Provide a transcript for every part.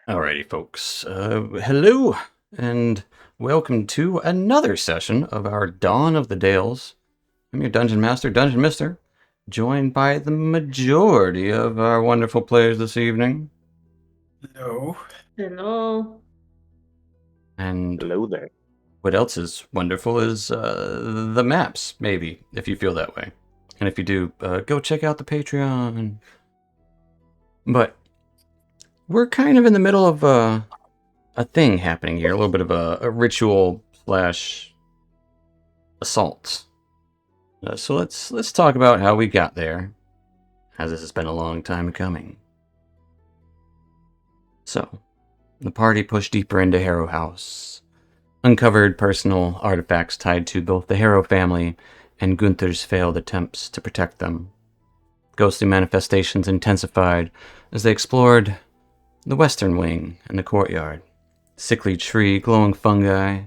Alrighty, folks. Hello, and welcome to another session of our Dawn of the Dales. I'm your Dungeon Master, Dungeon Mister, joined by the majority of our wonderful players this evening. Hello. Hello. And Hello there. what else is wonderful is the maps, maybe, if you feel that way. And if you do, go check out the Patreon. But we're kind of in the middle of a thing happening here, a little bit of a ritual slash assault. So let's talk about how we got there, as this has been a long time coming. So, the party pushed deeper into Harrow House, uncovered personal artifacts tied to both the Harrow family and Gunter's failed attempts to protect them. Ghostly manifestations intensified as they explored the western wing and the courtyard. Sickly tree, glowing fungi,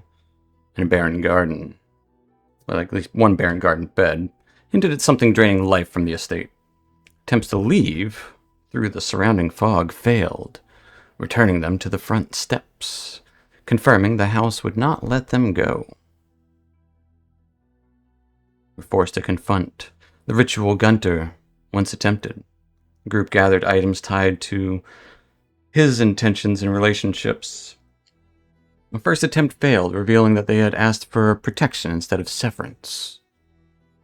and a barren garden. Well, at least one barren garden bed hinted at something draining life from the estate. Attempts to leave through the surrounding fog failed, returning them to the front steps, confirming the house would not let them go. Were forced to confront the ritual Gunter once attempted. The group gathered items tied to his intentions and relationships. The first attempt failed, revealing that they had asked for protection instead of severance.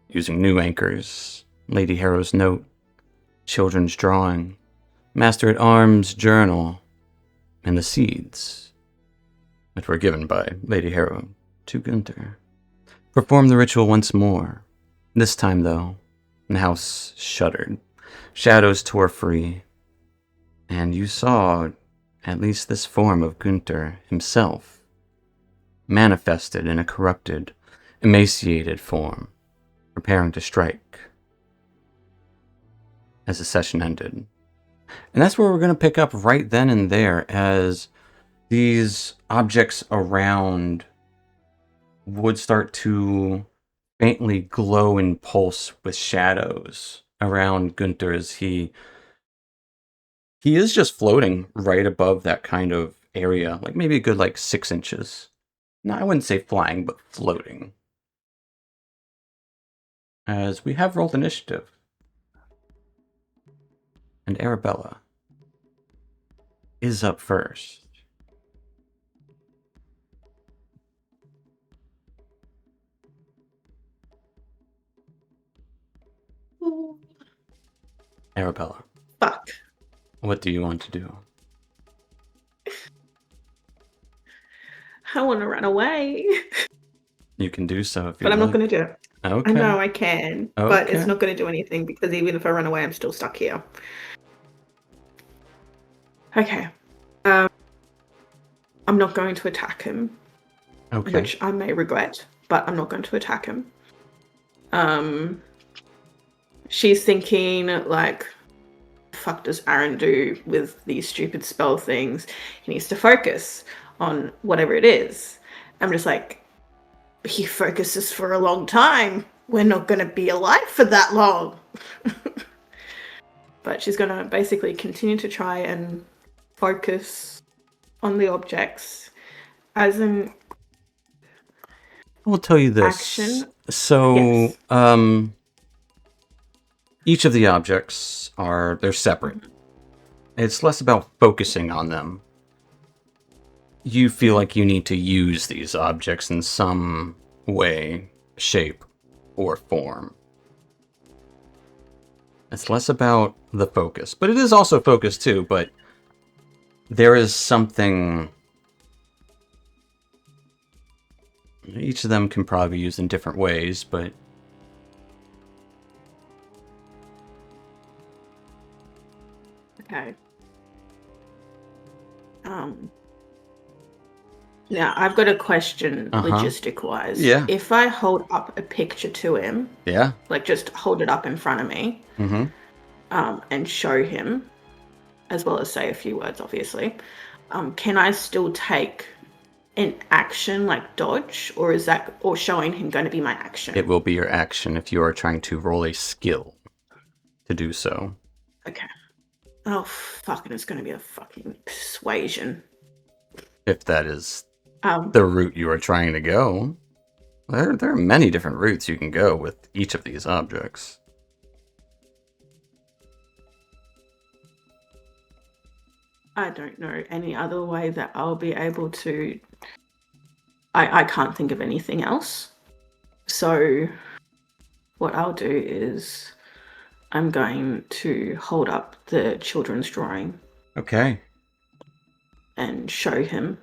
Using new anchors, Lady Harrow's note, children's drawing, Master-at-Arms' journal, and the seeds that were given by Lady Harrow to Gunter. Performed the ritual once more. This time, though, the house shuddered. Shadows tore free, and you saw at least this form of Gunter himself, manifested in a corrupted, emaciated form, preparing to strike as the session ended. And that's where we're going to pick up right then and there, as these objects around would start to faintly glow and pulse with shadows around Gunter as he is just floating right above that kind of area, like maybe a good 6 inches. No, I wouldn't say flying, but floating. As we have rolled initiative. And Arabella is up first. Arabella, Fuck. what do you want to do? I want to run away. You can do so if you But I'm not like. going to do it. Okay. I know I can, but it's Okay. not going to do anything because even if I run away, I'm still stuck here. Okay. I'm not going to attack him, Okay. which I may regret, but I'm not going to attack him. She's thinking, like, fuck does Aaron do with these stupid spell things? He needs to focus on whatever it is. I'm just like, he focuses for a long time. We're not going to be alive for that long. But she's going to basically continue to try and focus on the objects as an I'll tell you this. action. So, Yes. Each of the objects they're separate. It's less about focusing on them. You feel like you need to use these objects in some way, shape, or form. It's less about the focus, but it is also focus too, but there is something. Each of them can probably be used in different ways, but Okay. Now I've got a question, logistic-wise. Yeah. If I hold up a picture to him, yeah. like just hold it up in front of me, Mm-hmm. And show him, as well as say a few words, obviously, can I still take an action like dodge, or showing him going to be my action? It will be your action if you are trying to roll a skill to do so. Okay. Oh, fucking, it's going to be a fucking persuasion. If that is Um, the route you are trying to go. There are many different routes you can go with each of these objects. I don't know any other way that I'll be able to. I can't think of anything else. So, what I'll do is I'm going to hold up the children's drawing Okay. and show him.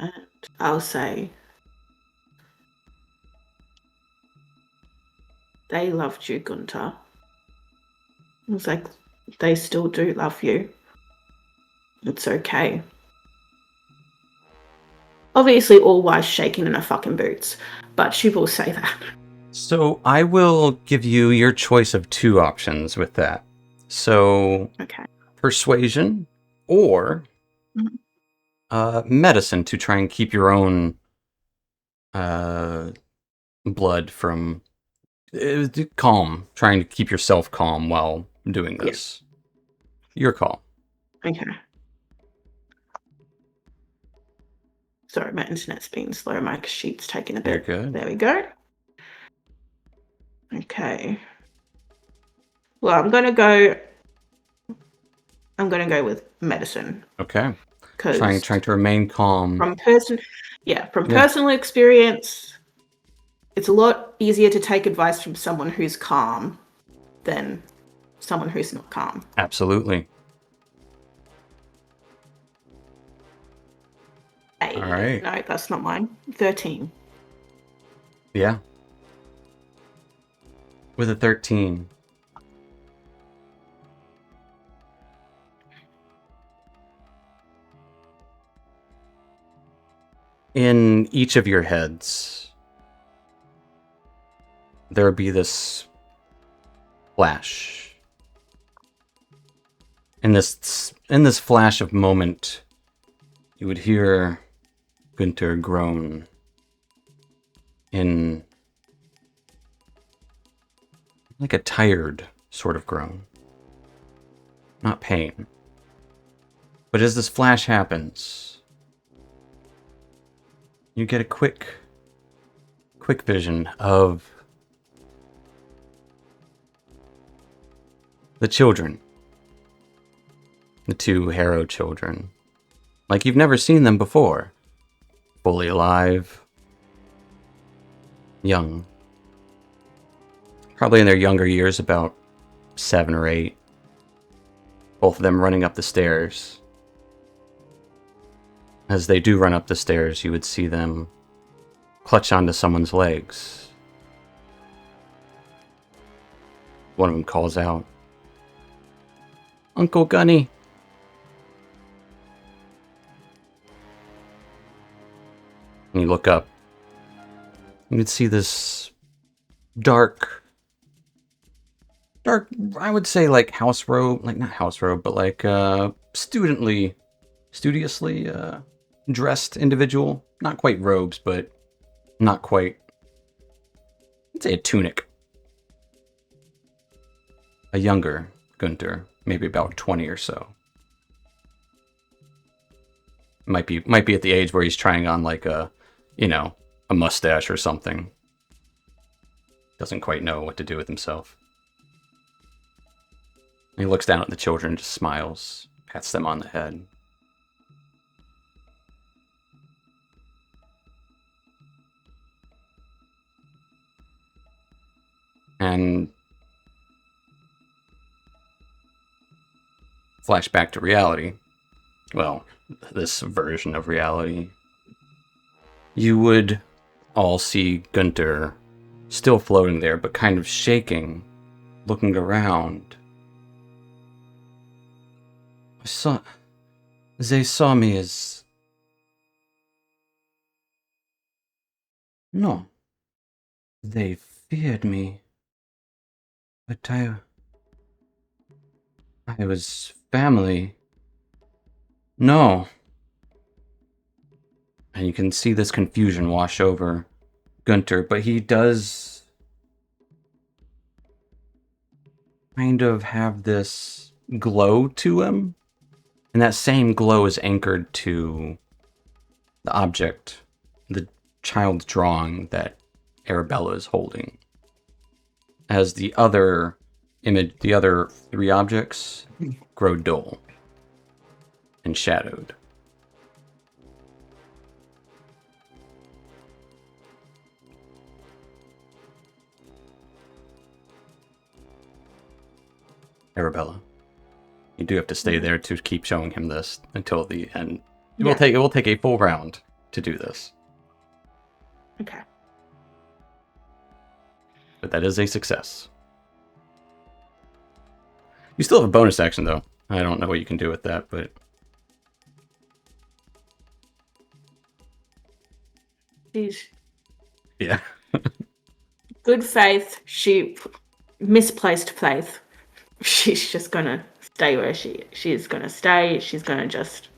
And I'll say, they loved you, Gunter. It's like, they still do love you. It's okay. Obviously, all while shaking in her fucking boots, but she will say that. So I will give you your choice of two options with that. So Okay. persuasion or medicine to try and keep your own blood from calm, trying to keep yourself calm while doing this. Your call. Okay. Sorry, my internet's been slow. My sheet's taking a bit. You're good. There we go. Okay. Well, I'm gonna go with medicine Okay. because Trying to remain calm. from personal experience, it's a lot easier to take advice from someone who's calm than someone who's not calm. Absolutely. Hey, All right. no, that's not mine. 13. Yeah. With a 13. In each of your heads, there would be this flash. In this flash of moment, you would hear Gunter groan in like a tired sort of groan. Not pain. But as this flash happens, you get a quick vision of the children. The two Harrow children. Like you've never seen them before. Fully alive. Young. Probably in their younger years, about 7 or 8. Both of them running up the stairs. As they do run up the stairs, you would see them clutch onto someone's legs. One of them calls out, "Uncle Gunny!" And you look up. You would see this dark, I would say like house robe, like not house robe, but like studiously dressed individual. Not quite robes, but not quite, I'd say a tunic. A younger Gunter, maybe about 20 or so. Might be at the age where he's trying on like a mustache or something. Doesn't quite know what to do with himself. He looks down at the children and just smiles, pats them on the head. And flash back to reality. Well, this version of reality. You would all see Gunter still floating there, but kind of shaking, looking around. They saw me as... No. They feared me. But I was family. No. And you can see this confusion wash over Gunter, but he does kind of have this glow to him, and that same glow is anchored to the object, the child's drawing that Arabella is holding. As the other image, the other three objects grow dull and shadowed. Arabella, you do have to stay there to keep showing him this until the end. It will take a full round to do this. Okay. But that is a success. You still have a bonus action though. I don't know what you can do with that, but She's yeah. good faith. She misplaced faith. She's just gonna stay where she's gonna stay. She's gonna just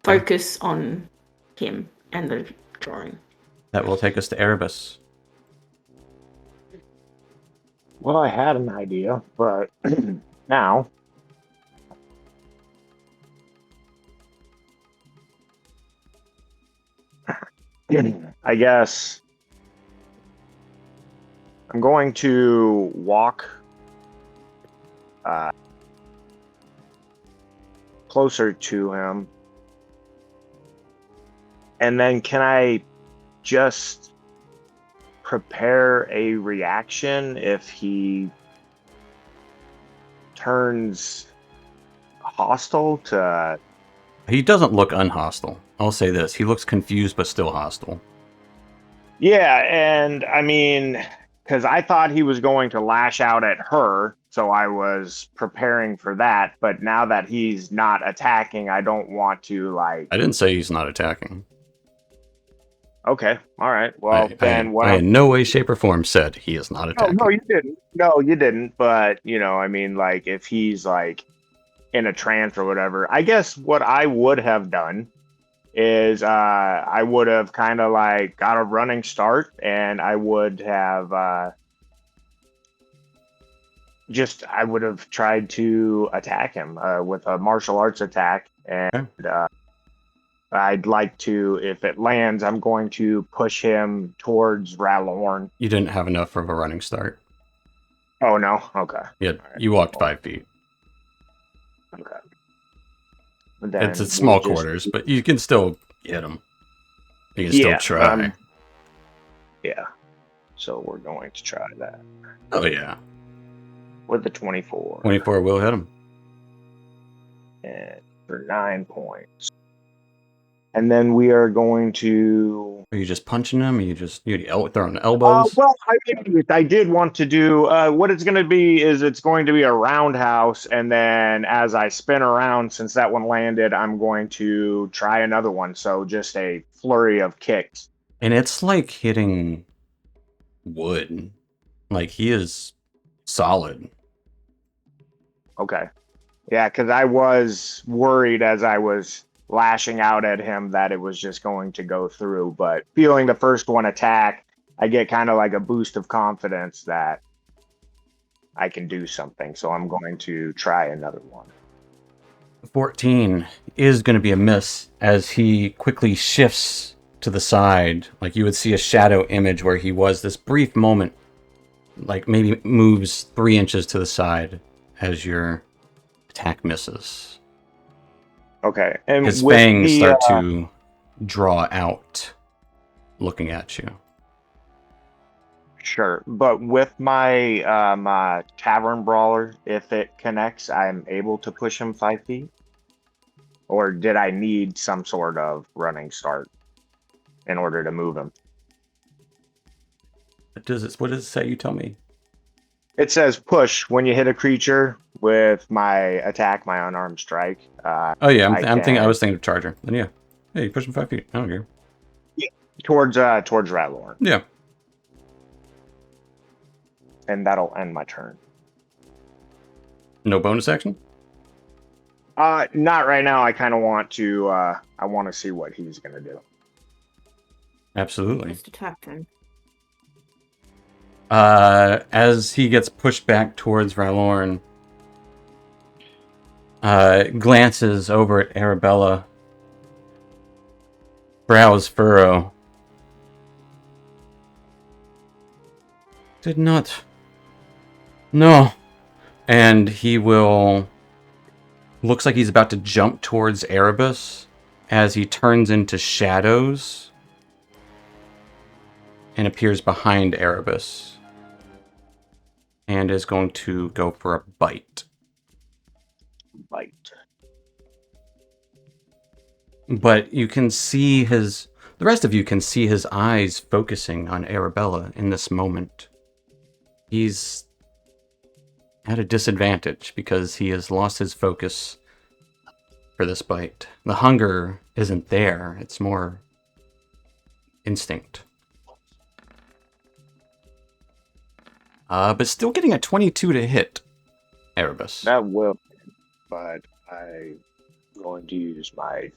focus on him and the drawing. That will take us to Erebus. Well, I had an idea, but now I guess I'm going to walk closer to him. And then can I just prepare a reaction if he turns hostile to... He doesn't look unhostile. I'll say this. He looks confused but still hostile. Yeah, and I mean, because I thought he was going to lash out at her, so I was preparing for that. But now that he's not attacking, I don't want to, like... I didn't say he's not attacking. Okay, all right. Well, I in no way, shape, or form said he is not attacking. No, you didn't. No, you didn't. But, you know, I mean, like, if he's, like, in a trance or whatever, I guess what I would have done is I would have kind of, like, got a running start, and I would have I would have tried to attack him with a martial arts attack, and I'd like to, if it lands, I'm going to push him towards Ralorn. You didn't have enough of a running start. Oh, no? Okay. Yeah, you walked 5 feet. Okay. It's a small quarters, but you can still hit him. You can still try. Yeah. So we're going to try that. Oh, yeah. With the 24. 24 will hit him. And for 9 points. And then we are going to... Are you just punching him? Are you throwing elbows? Well, I did want to do... what it's going to be is it's going to be a roundhouse, and then as I spin around, since that one landed, I'm going to try another one. So just a flurry of kicks. And it's like hitting wood. Like, he is solid. Okay. Yeah, because I was worried as I was lashing out at him that it was just going to go through, but feeling the first one attack, I get kind of like a boost of confidence that I can do something, so I'm going to try another one. 14 is going to be a miss as he quickly shifts to the side. Like, you would see a shadow image where he was this brief moment, like maybe moves 3 inches to the side as your attack misses. Okay. And his fangs start to draw out, looking at you. Sure. But with my my tavern brawler, if it connects, I'm able to push him 5 feet? Or did I need some sort of running start in order to move him? What does it say? You tell me. It says push when you hit a creature with my attack, my unarmed strike. Oh yeah, I was thinking of Charger. Then yeah, you push him 5 feet. I don't care. Yeah, towards Ratlorn. Yeah. And that'll end my turn. No bonus action? Not right now. I kind of want to. I want to see what he's gonna do. Absolutely. Just attack him. As he gets pushed back towards Rylorn, glances over at Arabella, brows furrow. Did not. No. And he will. Looks like he's about to jump towards Erebus as he turns into shadows and appears behind Erebus and is going to go for a bite. Bite. But you can see the rest of you can see his eyes focusing on Arabella in this moment. He's at a disadvantage because he has lost his focus for this bite. The hunger isn't there, it's more instinct. But still getting a 22 to hit Erebus. That will, but I'm going to use my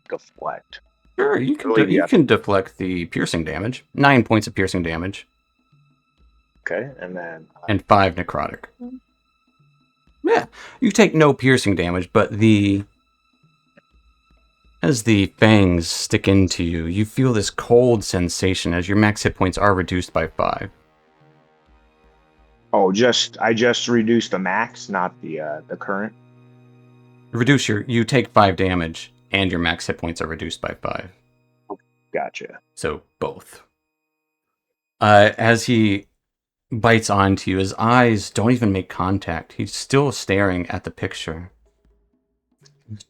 deflect. Sure, you can deflect the piercing damage. 9 points of piercing damage. Okay, and then... And 5 necrotic. Yeah, you take no piercing damage, but as the fangs stick into you, you feel this cold sensation as your max hit points are reduced by 5. Oh, I just reduced the max, not the current. You take 5 damage, and your max hit points are reduced by 5. Gotcha. So both. As he bites onto you, his eyes don't even make contact. He's still staring at the picture.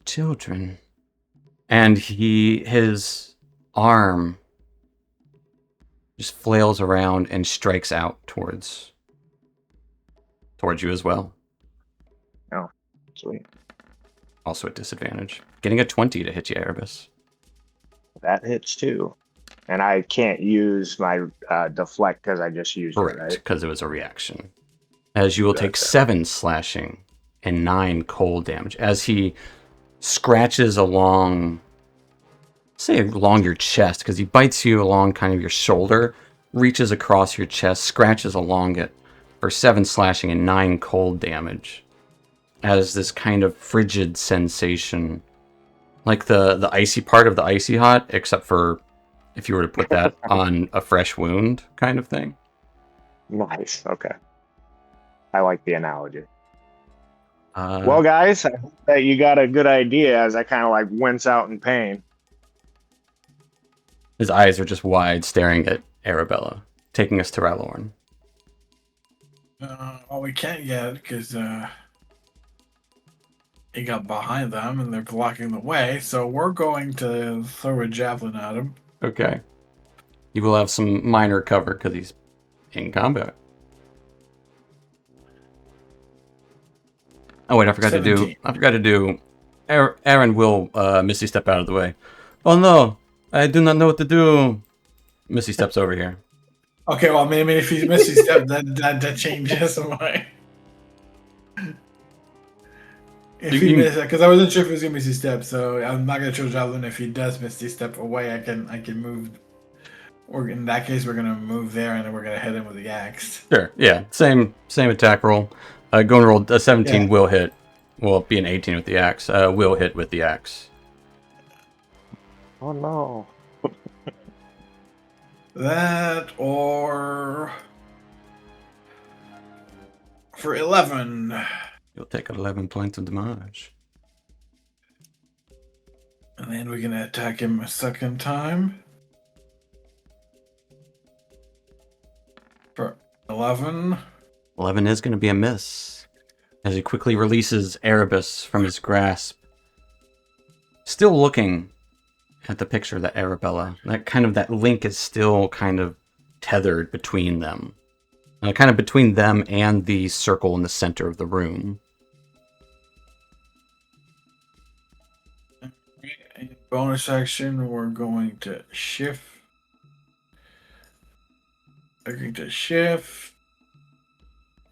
Children. And his arm just flails around and strikes out towards you as well. Oh, sweet. Also at disadvantage. Getting a 20 to hit you, Erebus. That hits too. And I can't use my deflect because I just used Correct, it, right? because it was a reaction. As you will take 7 slashing and 9 cold damage. As he scratches along your chest, because he bites you along kind of your shoulder, reaches across your chest, scratches along it for 7 slashing and 9 cold damage. As this kind of frigid sensation, like the icy part of the icy hot, except for if you were to put that on a fresh wound kind of thing. Nice. Okay. I like the analogy. Well, guys, I hope that you got a good idea as I kind of like wince out in pain. His eyes are just wide, staring at Arabella, taking us to Rylorn. Well, we can't yet because he got behind them and they're blocking the way. So we're going to throw a javelin at him. Okay. You will have some minor cover because he's in combat. Oh wait, I forgot 17. to do. Aaron will Misty step out of the way. Oh no, I do not know what to do. Misty steps over here. Okay, well, maybe if he's Misty Step, that changes my. If he misses, because I wasn't sure if he was gonna Misty Step, so I'm not gonna throw javelin. If he does Misty Step away, I can move. Or in that case, we're gonna move there, and then we're gonna hit him with the axe. Sure, yeah, same attack roll. Go and roll a 17 will hit. Will be an 18 with the axe. Will hit with the axe. Oh no. That or for 11. You'll take 11 points of damage. And then we're gonna attack him a second time. For 11. 11 is going to be a miss. As he quickly releases Erebus from his grasp. Still looking at the picture that Arabella, that link is still kind of tethered between them. Kind of between them and the circle in the center of the room. In bonus action, we're going to shift. We're going to shift.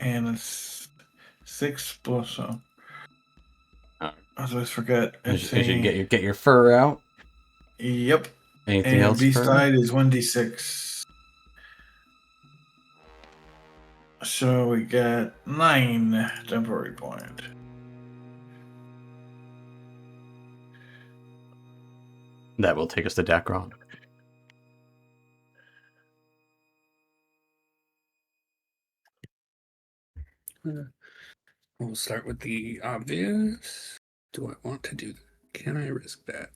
And it's 6 plus. I always forget. As you get your fur out. Yep. Anything and else? Beast side is 1d6. So we get 9 temporary point. That will take us to Dacron. We'll start with the obvious. Do I want to do that? Can I risk that?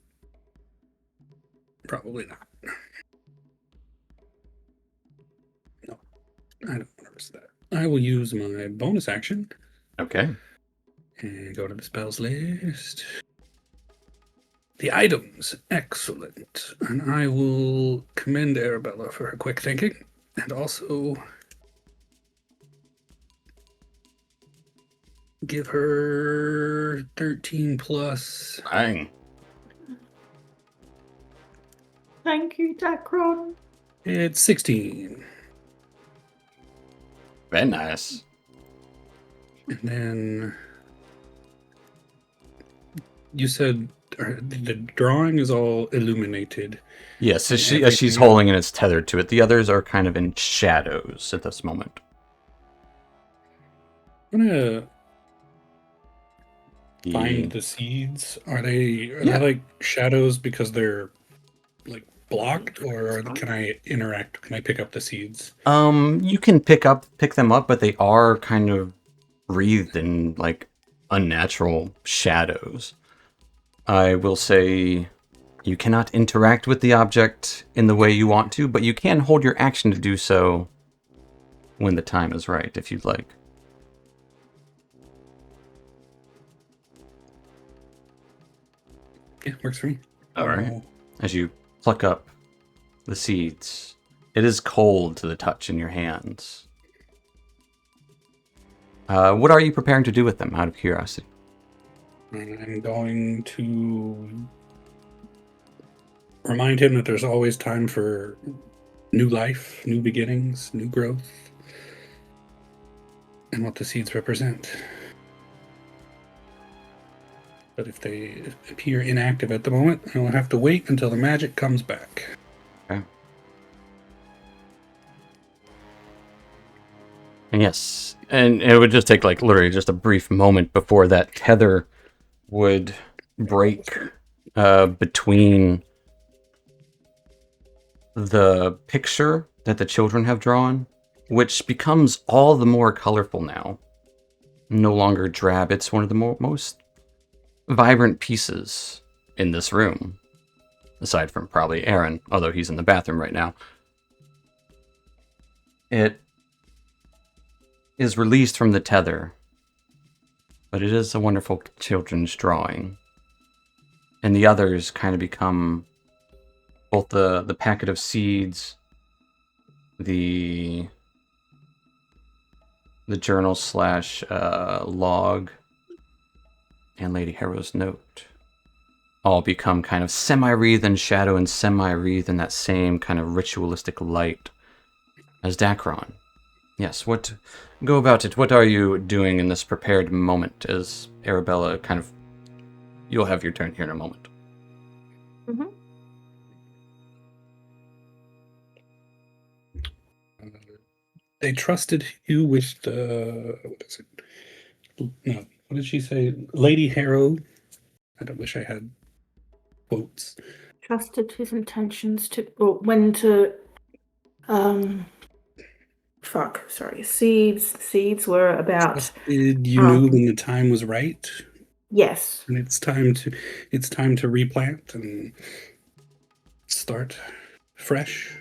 Probably not. No, I don't want to risk that. I will use my bonus action Okay. and go to the spells list. The items, excellent. And I will commend Arabella for her quick thinking and also give her 13 plus. Bang. Thank you, Dacron. It's 16. Very nice. And then you said the drawing is all illuminated. Yes, as she's holding and it's tethered to it. The others are kind of in shadows at this moment. I'm gonna find the seeds. Are they like shadows because they're like blocked, or can I interact? Can I pick up the seeds? You can pick them up, but they are kind of wreathed in like unnatural shadows. I will say you cannot interact with the object in the way you want to, but you can hold your action to do so when the time is right, if you'd like. Yeah, works for me. All right. As you pluck up the seeds, it is cold to the touch in your hands. What are you preparing to do with them, out of curiosity? I'm going to remind him that there's always time for new life, new beginnings, new growth, and what the seeds represent. But if they appear inactive at the moment, I will have to wait until the magic comes back. Okay. And yes, and it would just take like literally just a brief moment before that tether would break between the picture that the children have drawn, which becomes all the more colorful now. No longer drab. It's one of the most vibrant pieces in this room, aside from probably Aaron, although he's in the bathroom right now. It is released from the tether, but it is a wonderful children's drawing. And the others kind of become both the packet of seeds, the journal / log, and Lady Harrow's note all become kind of semi-wreathed in shadow and semi-wreathed in that same kind of ritualistic light as Dacron. Yes, go about it. What are you doing in this prepared moment as Arabella kind of... You'll have your turn here in a moment. Mm-hmm. They trusted you with the... What is it? No, what did she say? Lady Harrow. I don't wish I had quotes. Trusted his intentions to, or when to, Seeds were about. Trusted you knew when the time was right. Yes. And it's time to replant and start fresh.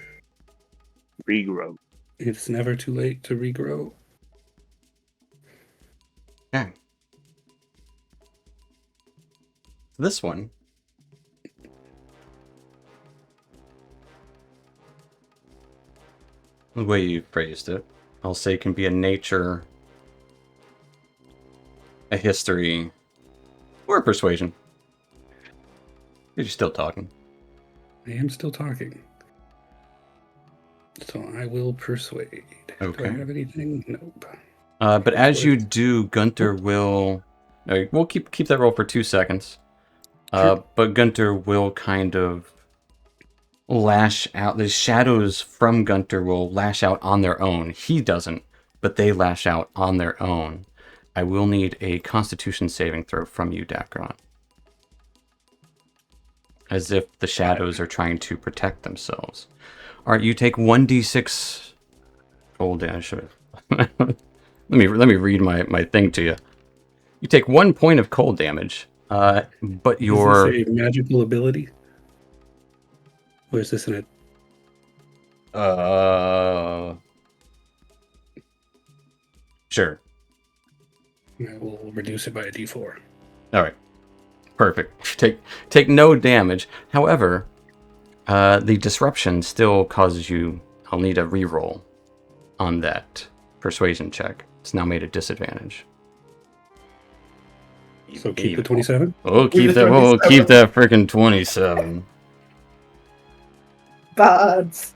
Regrow. It's never too late to regrow. Okay. This one. The way you phrased it, I'll say can be a nature, a history, or a persuasion. You're still talking. I am still talking. So I will persuade. Okay. Do I have anything? Nope. But as you do, Gunter will... we'll keep that roll for 2 seconds. Sure. But Gunter will kind of lash out. The shadows from Gunter will lash out on their own. He doesn't, but they lash out on their own. I will need a Constitution saving throw from you, Dacron. As if the shadows are trying to protect themselves. All right, you take 1d6 cold damage. let me read my thing to you. You take 1 point of cold damage, but your... Is this a magical ability? Or is this an... Sure. I will reduce it by a d4. All right. Perfect. Take no damage. However, the disruption still causes you... I'll need a reroll on that persuasion check. It's now made a disadvantage. So keep the 27? Oh, keep that freaking 27. Bards.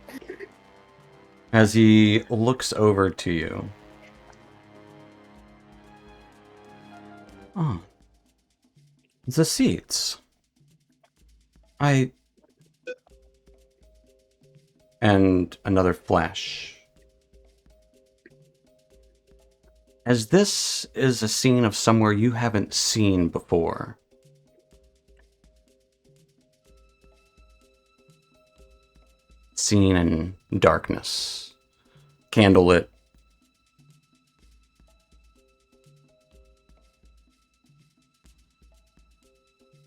As he looks over to you. Oh. The seats. And another flash. As this is a scene of somewhere you haven't seen before. Seen in darkness. Candlelit.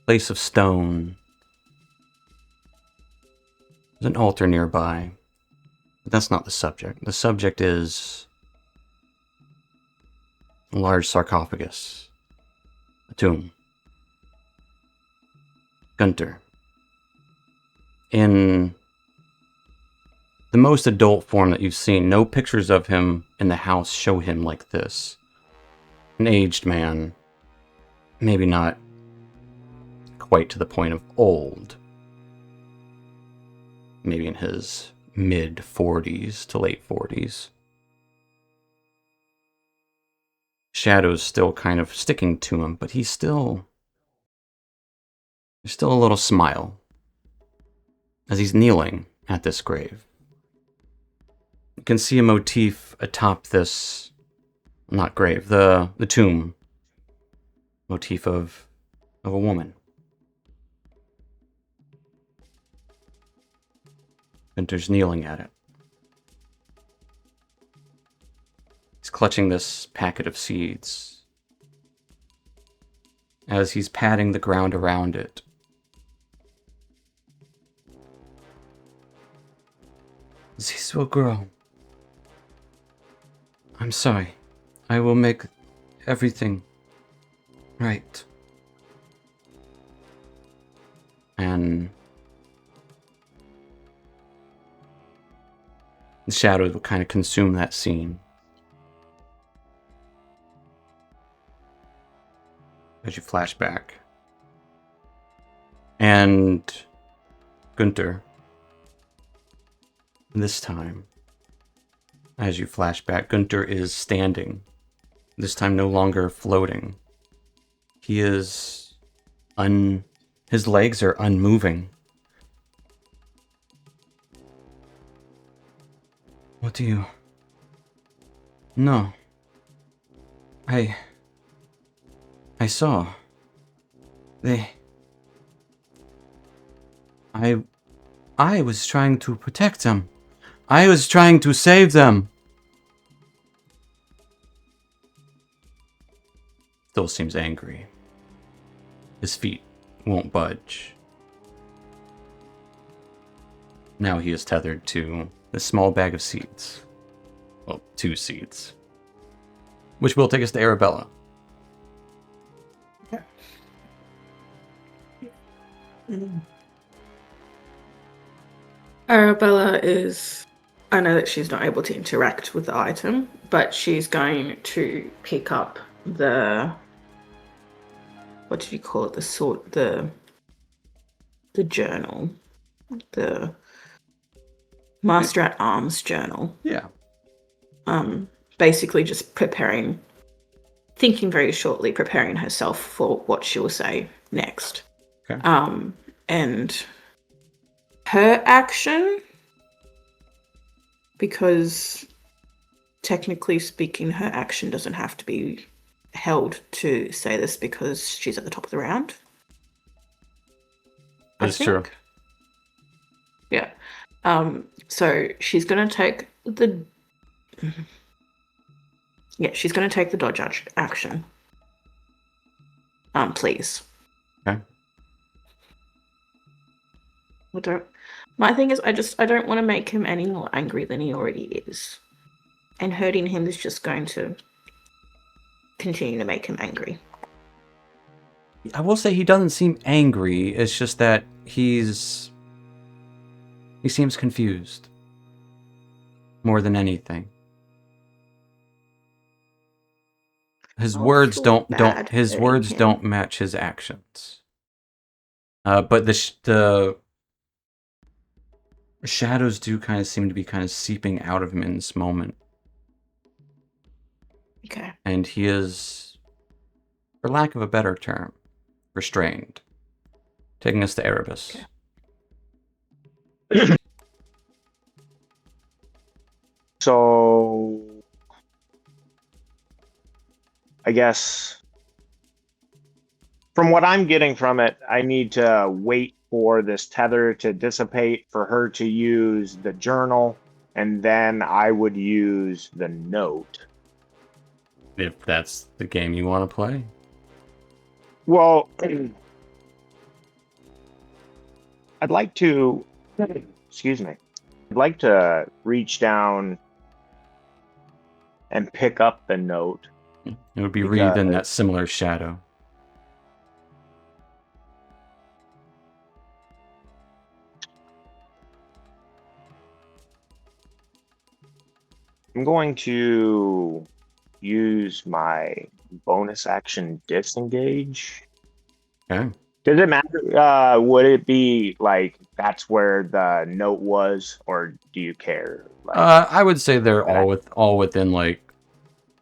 Place of stone. There's an altar nearby. But that's not the subject. The subject is a large sarcophagus. A tomb. Gunter. In the most adult form that you've seen, no pictures of him in the house show him like this. An aged man. Maybe not quite to the point of old. Maybe in his mid-40s to late 40s. Shadows still kind of sticking to him, but there's still a little smile as he's kneeling at this grave. You can see a motif atop this, not grave, the tomb. Motif of a woman. Gunter's kneeling at it. He's clutching this packet of seeds. As he's patting the ground around it. This will grow. I'm sorry. I will make everything right. And the shadows will kind of consume that scene. As you flash back. And Gunter, this time, as you flash back, Gunter is standing. This time no longer floating. He is his legs are unmoving. What do you... No. I saw. I was trying to protect them. I was trying to save them. Still seems angry. His feet won't budge. Now he is tethered to the small bag of seeds. Well, 2 seeds. Which will take us to Arabella. Arabella is... I know that she's not able to interact with the item, but she's going to pick up the... What did you call it? The journal. The Master at Arms journal. Yeah. Basically just thinking very shortly, preparing herself for what she will say next. Okay. And her action, because technically speaking, her action doesn't have to be held to say this because she's at the top of the round. That's true. Yeah. So she's gonna take the she's gonna take the dodge action. Please. Okay. My thing is I don't want to make him any more angry than he already is. And hurting him is just going to continue to make him angry. I will say he doesn't seem angry. It's just that he seems confused more than anything. His words don't match his actions. But the shadows do kind of seem to be kind of seeping out of him in this moment. Okay. And he is, for lack of a better term, restrained. Taking us to Erebus. Okay. So, I guess, from what I'm getting from it, I need to wait for this tether to dissipate, for her to use the journal, and then I would use the note. If that's the game you want to play. Well, I'd like to, excuse me, I'd like to reach down and pick up the note. It would be wreathed in that similar shadow. I'm going to use my bonus action disengage. Okay. Does it matter? Would it be like that's where the note was, or do you care? Like, I would say they're all within, like,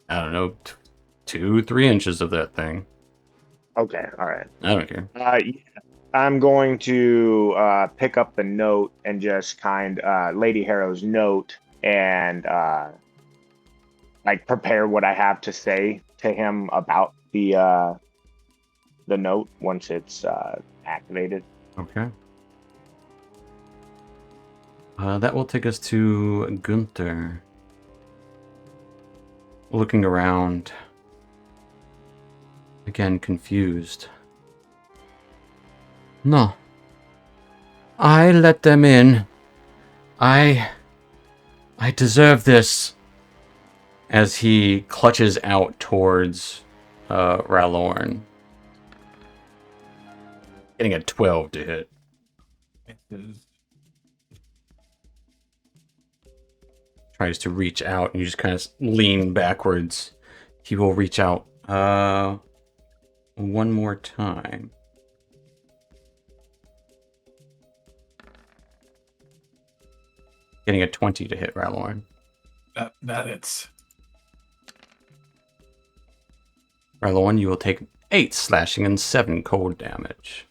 I don't know, 2-3 inches of that thing. Okay, all right. I don't care. I'm going to pick up the note and just Lady Harrow's note and like prepare what I have to say to him about the note once it's activated. Okay. That will take us to Gunter. Looking around. Again, confused. No. I let them in. I deserve this. As he clutches out towards Ralorn. Getting a 12 to hit. Tries to reach out, and you just kind of lean backwards. He will reach out one more time. Getting a 20 to hit Ralorn. That hits. Ralorn, you will take 8 slashing and 7 cold damage.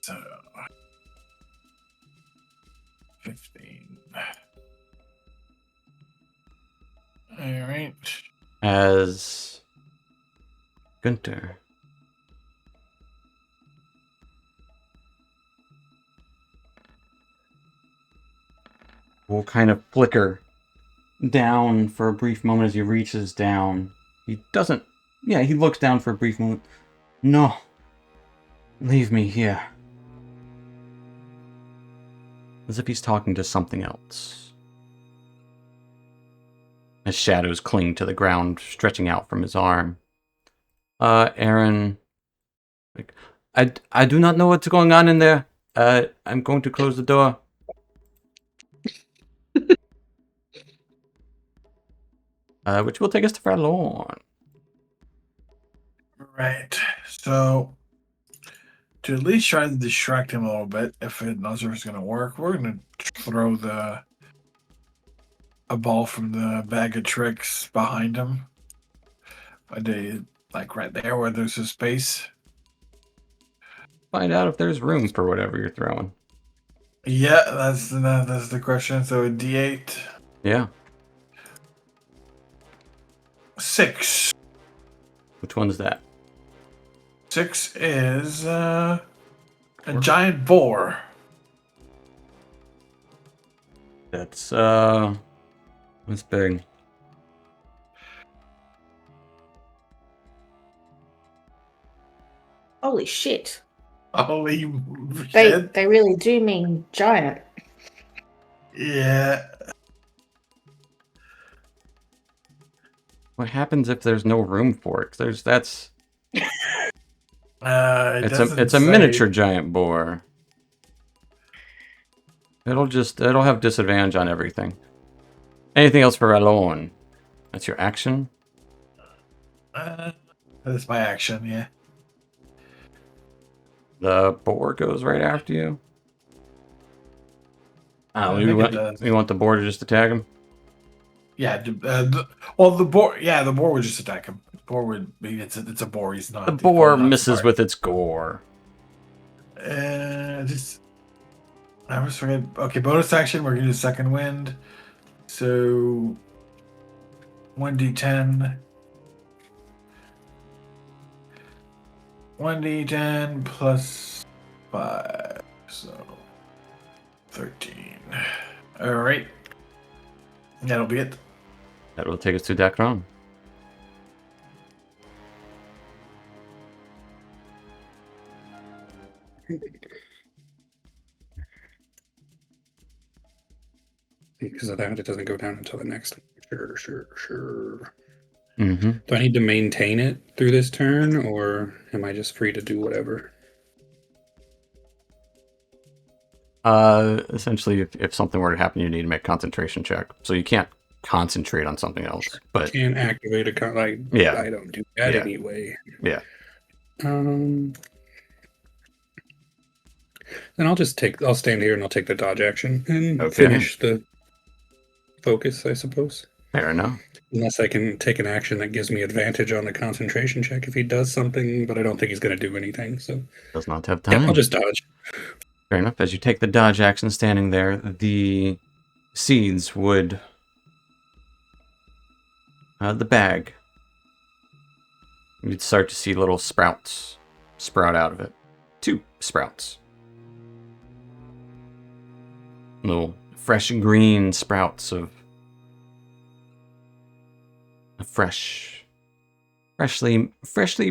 So 15. Alright. As Gunter will kind of flicker down for a brief moment as he reaches down. He doesn't... Yeah, he looks down for a brief moment. No. Leave me here. As if he's talking to something else. As shadows cling to the ground, stretching out from his arm. Aaron... Like, I do not know what's going on in there. I'm going to close the door. Which will take us to Ralorn. Right. So, to at least try to distract him a little bit, if it knows if it's going to work, we're going to throw a ball from the bag of tricks behind him. Like right there where there's a space. Find out if there's room for whatever you're throwing. Yeah, that's the question. So a D8. Yeah. 6. Which one's that? 6 is a giant boar. That's big. Holy shit. Holy They shit. they really do mean giant. Yeah. What happens if there's no room for it? 'Cause it's Doesn't a say. miniature giant boar. It'll have disadvantage on everything. Anything else for Alone? That's your action. That's my action, yeah. The boar goes right after you. I You think want, it does. you want the boar to just attack him? Yeah. The boar. Yeah, the boar would just attack him. The boar would. It's a boar. He's not. The he's boar probably not misses smart. with its gore. Just. I always forget. Okay, bonus action. We're gonna do second wind. So. 1d10. 1d10 plus 5. So. 13. Alright. That'll be it. That will take us to Dakron. Because of that, it doesn't go down until the next. Sure. Mm-hmm. Do I need to maintain it through this turn, or am I just free to do whatever? Essentially, if something were to happen, you need to make a concentration check. So you can't concentrate on something else. But Can't activate a Yeah. I don't do that Yeah. anyway. Yeah. Then I'll stand here and I'll take the dodge action and Okay. finish the focus, I suppose. Fair enough. Unless I can take an action that gives me advantage on the concentration check if he does something, but I don't think he's going to do anything. So Does not have yeah, time. I'll just dodge. Fair enough. As you take the dodge action standing there, the seeds would... the bag. You'd start to see little sprouts sprout out of it. 2 sprouts. Little fresh green sprouts of a freshly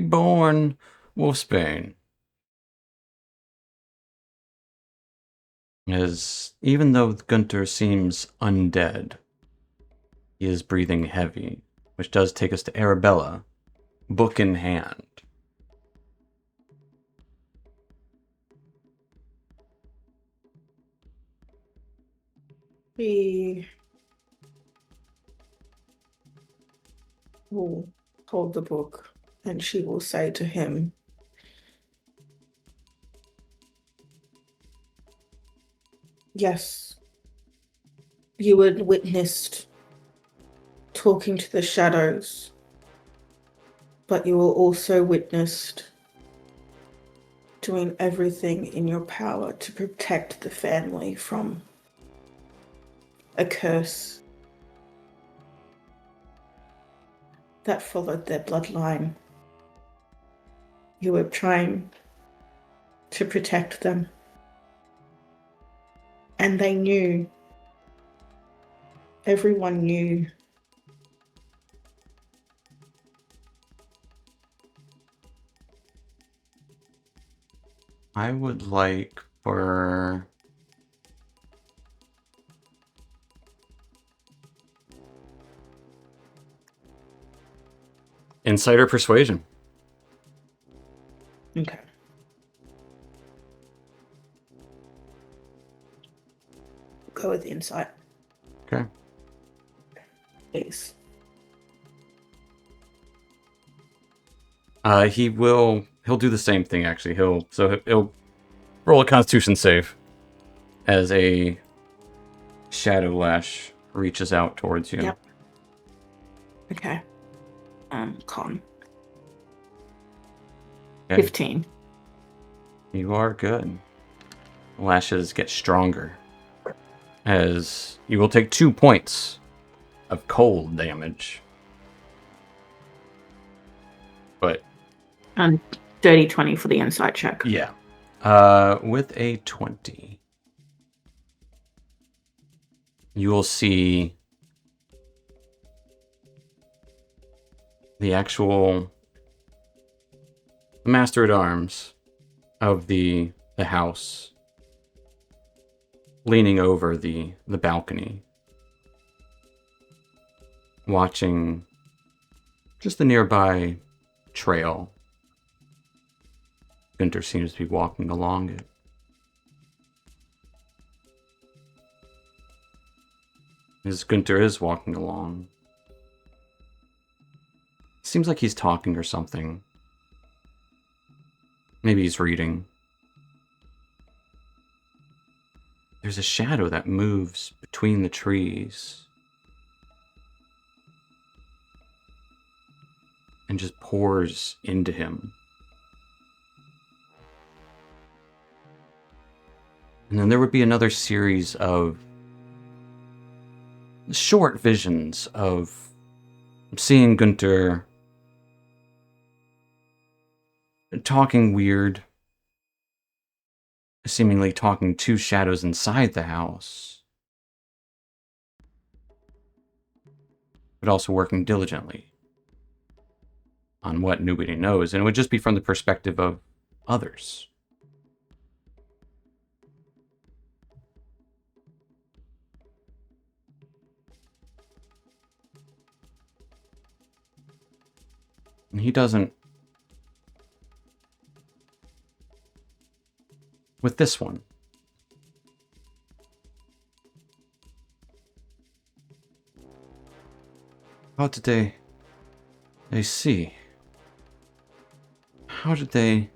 born wolfsbane. As even though Gunter seems undead, he is breathing heavy, which does take us to Arabella, book in hand. He will hold the book and she will say to him, "Yes, you had witnessed talking to the shadows, but you were also witnessed doing everything in your power to protect the family from a curse that followed their bloodline. You were trying to protect them. And they knew. Everyone knew. I would like for... Insider persuasion. Okay. Go with insight, Okay. please. He'll do the same thing actually. He'll roll a constitution save as a shadow lash reaches out towards you. Yep. Okay. Con. Okay. 15. You are good. Lashes get stronger as you will take 2 points of cold damage And dirty 20 for the insight check. Yeah. With a 20, you will see the actual master at arms of the house leaning over the balcony, watching just the nearby trail. Gunter seems to be walking along it. As Gunter is walking along, seems like he's talking or something. Maybe he's reading. There's a shadow that moves between the trees and just pours into him. And then there would be another series of short visions of seeing Gunter talking weird, seemingly talking to shadows inside the house, but also working diligently on what nobody knows. And it would just be from the perspective of others. And he doesn't. With this one, how did they see? How did they?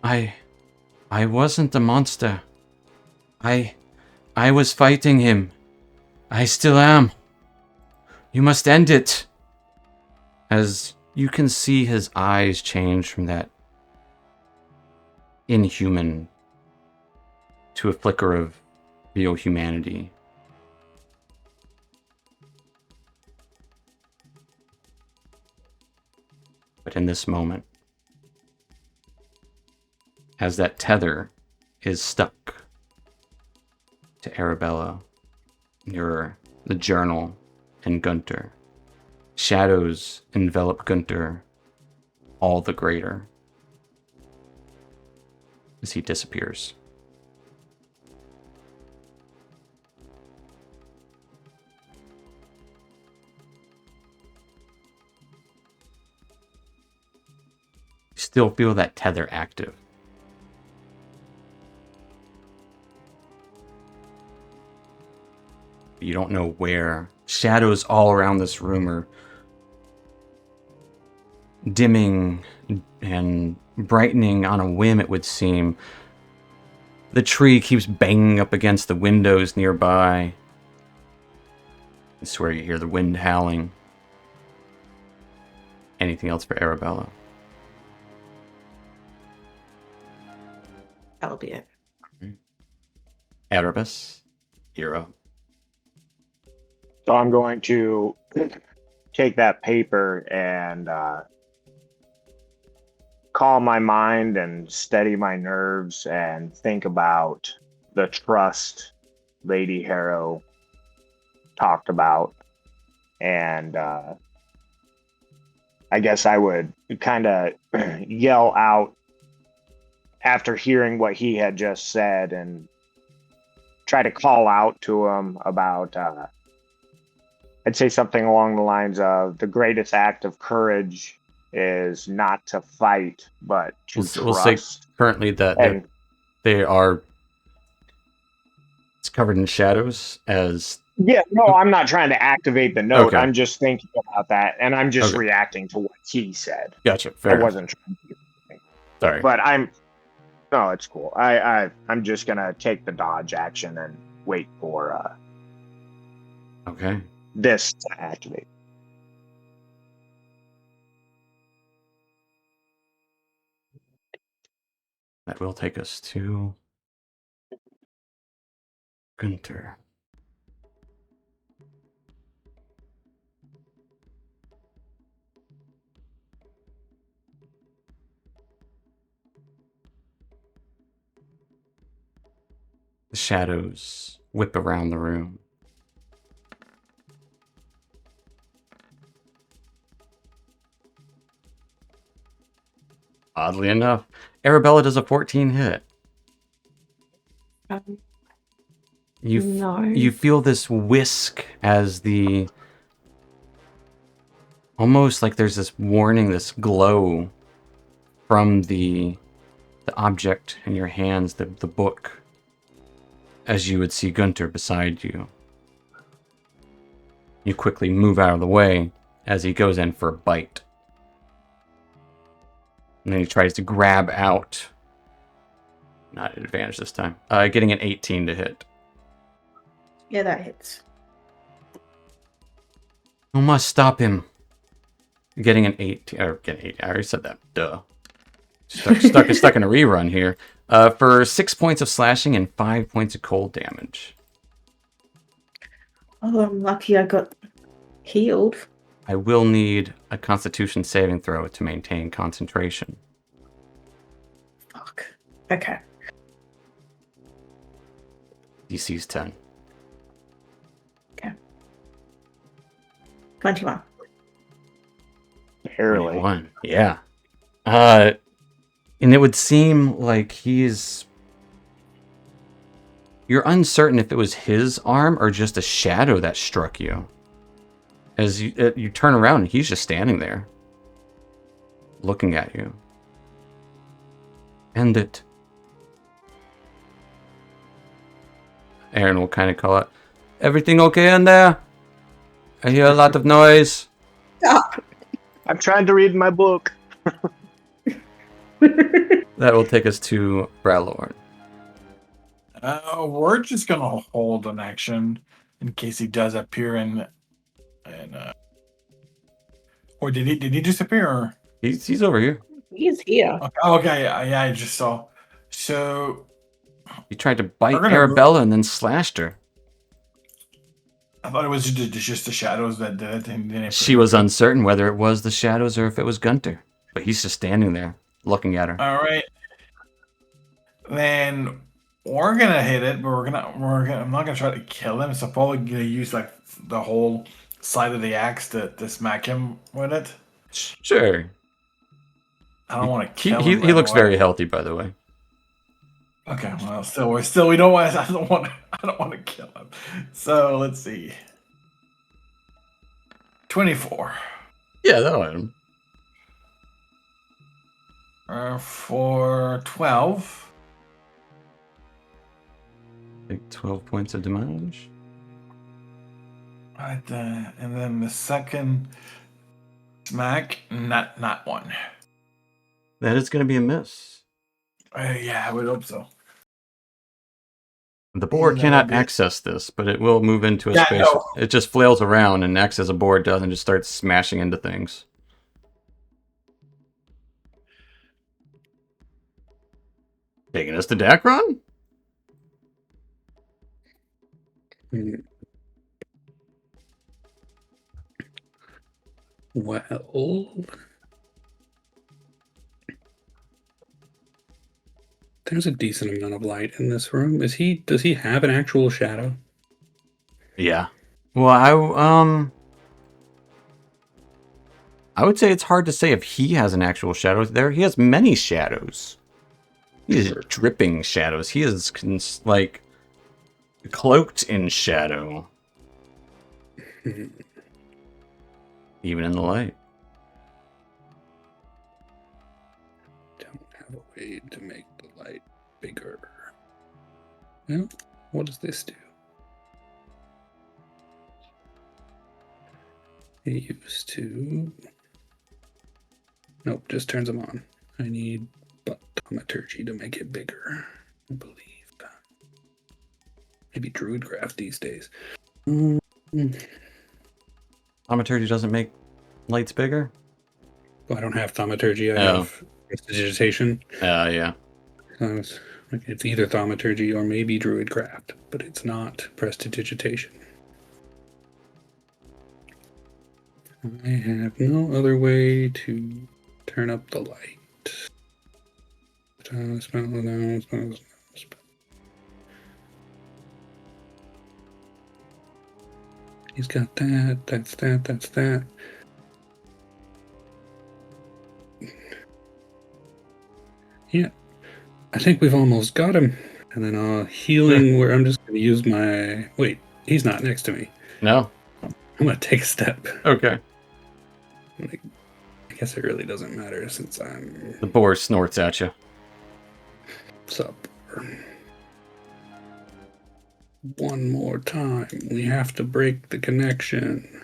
I wasn't a monster. I was fighting him. I still am. You must end it. As you can see his eyes change from that inhuman to a flicker of real humanity. But in this moment, as that tether is stuck to Arabella, the journal, and Gunter, shadows envelop Gunter all the greater as he disappears. You still feel that tether active. You don't know where. Shadows all around this room are dimming and brightening on a whim, it would seem. The tree keeps banging up against the windows nearby. I swear you hear the wind howling. Anything else for Arabella? That'll be it. Erebus, you're up. So I'm going to take that paper and calm my mind and steady my nerves and think about the trust Lady Harrow talked about. And I guess I would kind of yell out after hearing what he had just said and try to call out to him about, I'd say something along the lines of the greatest act of courage is not to fight, but to trust. We'll say currently that they are, it's covered in shadows as... Yeah, no, I'm not trying to activate the note. Okay. I'm just thinking about that, and I'm just reacting to what he said. Gotcha. Fair enough. Wasn't trying to do anything. Sorry. But no, it's cool. I'm just gonna take the dodge action and wait for Okay. this to activate. That will take us to Gunter. The shadows whip around the room. Oddly enough, Arabella does a 14 hit. No. You feel this whisk as the almost like there's this warning, this glow from the object in your hands, the book, as you would see Gunter beside you. You quickly move out of the way as he goes in for a bite. And then he tries to grab out. Not at advantage this time. Getting an 18 to hit. Yeah, that hits. You must stop him. Getting an 18. Or getting 8. I already said that. Duh. Stuck in a rerun here. For 6 points of slashing and 5 points of cold damage. Oh, I'm lucky I got healed. I will need a Constitution saving throw to maintain concentration. Fuck. Okay. DC's 10. Okay. 21. Barely. 21. Yeah. And it would seem like he's... You're uncertain if it was his arm or just a shadow that struck you. As you turn around and he's just standing there. Looking at you. End it. Aaron will kind of call out, "Everything okay in there? I hear a lot of noise." Stop. I'm trying to read my book. That will take us to Bralorn. We're just gonna hold an action in case he does appear or did he disappear? Or? He's over here. He's here. Okay, yeah, I just saw. So He tried to bite We're gonna Arabella and then slashed her. I thought it was just the shadows that did it. She was uncertain whether it was the shadows or if it was Gunter. But he's just standing there, looking at her. All right. Then we're gonna hit it, but I'm not gonna try to kill him. So probably gonna use like the whole side of the axe to smack him with it. Sure. I don't want to kill him. He looks very healthy, by the way. Okay, well, we don't want. I don't want to kill him. So let's see. 24. Yeah, that'll hit him. For 12. Take 12 points of damage. Right, and then the second smack, not one. That is going to be a miss. Yeah, I would hope so. The board Yeah, cannot that'll be- access this, but it will move into a Yeah, space. no. It just flails around and acts as a board does and just starts smashing into things. Taking us to Dacron? Well, there's a decent amount of light in this room. Does he have an actual shadow? Yeah. Well, I would say it's hard to say if he has an actual shadow. He has many shadows. He is dripping shadows. He is like cloaked in shadow. Even in the light. Don't have a way to make the light bigger. Well, what does this do? It used to... Nope, just turns them on. I need thaumaturgy to make it bigger, I believe. Maybe Druidcraft these days. Thaumaturgy doesn't make lights bigger? Well, I don't have thaumaturgy. I Oh. have prestidigitation. Yeah. It's either thaumaturgy or maybe Druidcraft, but it's not prestidigitation. I have no other way to turn up the light. He's got that. That's that. That's that. Yeah, I think we've almost got him. And then healing where I'm just going to use my... Wait, he's not next to me. No? I'm going to take a step. Okay. I guess it really doesn't matter since I'm... The boar snorts at you. Sup. One more time. We have to break the connection.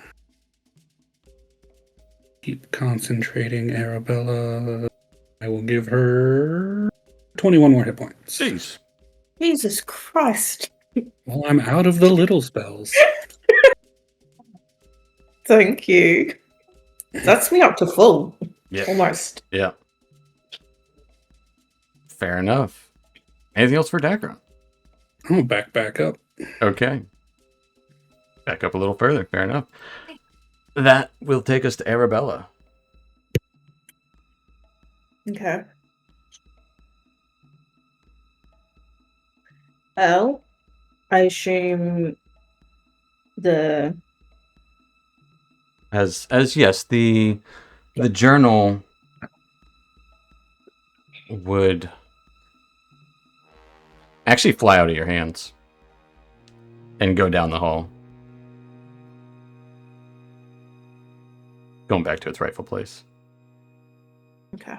Keep concentrating, Arabella. I will give her 21 more hit points. Jeez. Jesus Christ. Well, I'm out of the little spells. Thank you. That's me up to full. Yeah. Almost. Yeah. Fair enough. Anything else for Dacron? I'll back up. Okay. Back up a little further. Fair enough. That will take us to Arabella. Okay. Well, I assume the As yes, the journal would actually fly out of your hands and go down the hall, going back to its rightful place. okay.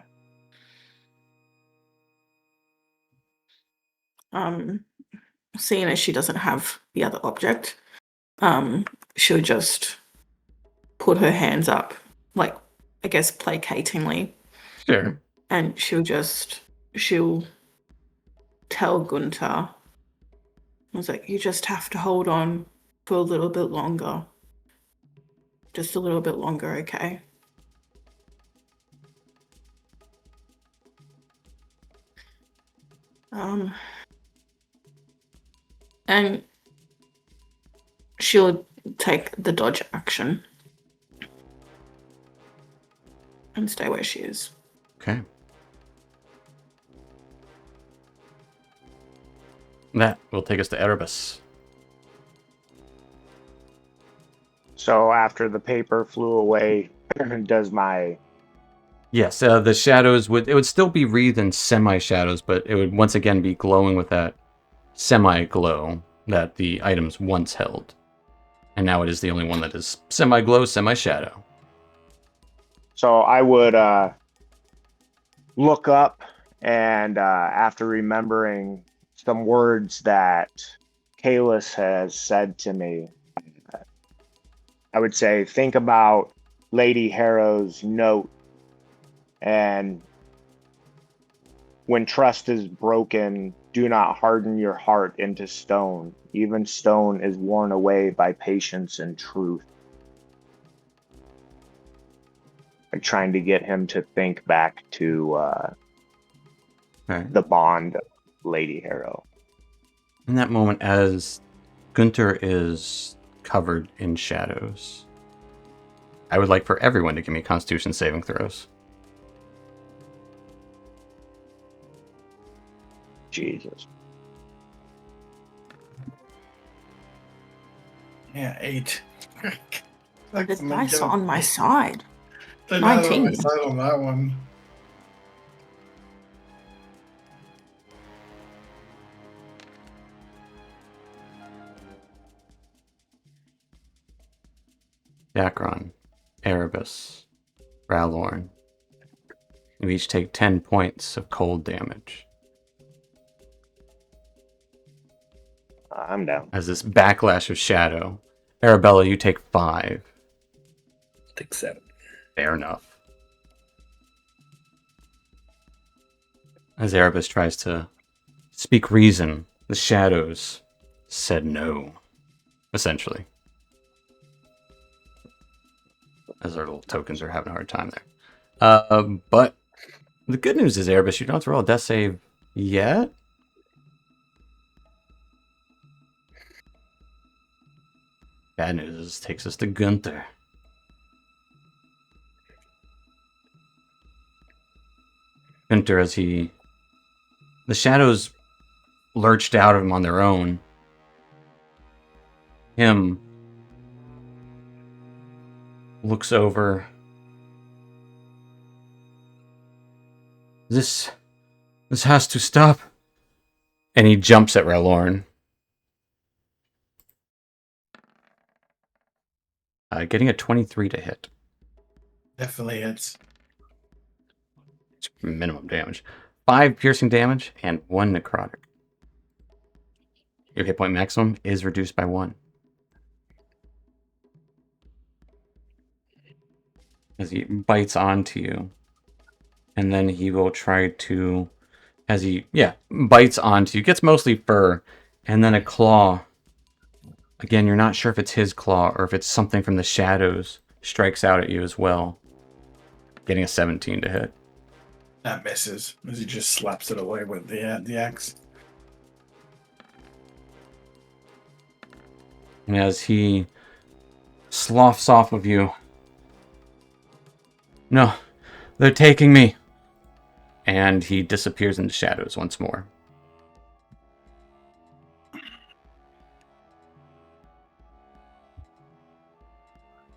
Seeing as she doesn't have the other object, she'll just put her hands up, like, I guess placatingly, Sure. and she'll tell Gunter, I was like, you just have to hold on for a little bit longer. Just a little bit longer, okay? And she'll take the dodge action and stay where she is. Okay. That will take us to Erebus. So after the paper flew away, does my... Yes, the shadows would still be wreathed in semi-shadows, but it would once again be glowing with that semi-glow that the items once held. And now it is the only one that is semi-glow, semi-shadow. So I would look up, and after remembering some words that Kalis has said to me, I would say, think about Lady Harrow's note, and when trust is broken, do not harden your heart into stone. Even stone is worn away by patience and truth. Like trying to get him to think back to the bond of Lady Harrow. In that moment, as Gunter is covered in shadows, I would like for everyone to give me Constitution saving throws. Jesus. Yeah, 8. The dice are on my side. They're not on 19. my side on that one. Dacron, Erebus, Ralorn. You each take 10 points of cold damage. I'm down. As this backlash of shadow. Arabella, you take 5. Take 7. Fair enough. As Erebus tries to speak reason, the shadows said no. Essentially. As our little tokens are having a hard time there. But the good news is, Erebus, you don't have to roll a death save yet. Bad news is takes us to Gunter. Gunter, as the shadows lurched out of him on their own, him looks over. This has to stop. And he jumps at Ralorn. Getting a 23 to hit. Definitely hits. It's minimum damage. 5 piercing damage and 1 necrotic. Your hit point maximum is reduced by 1. As he bites onto you. And then he will try to... As he, bites onto you. Gets mostly fur. And then a claw. Again, you're not sure if it's his claw or if it's something from the shadows. Strikes out at you as well. Getting a 17 to hit. That misses as he just slaps it away with the axe. And as he sloughs off of you. No, they're taking me. And he disappears in the shadows once more.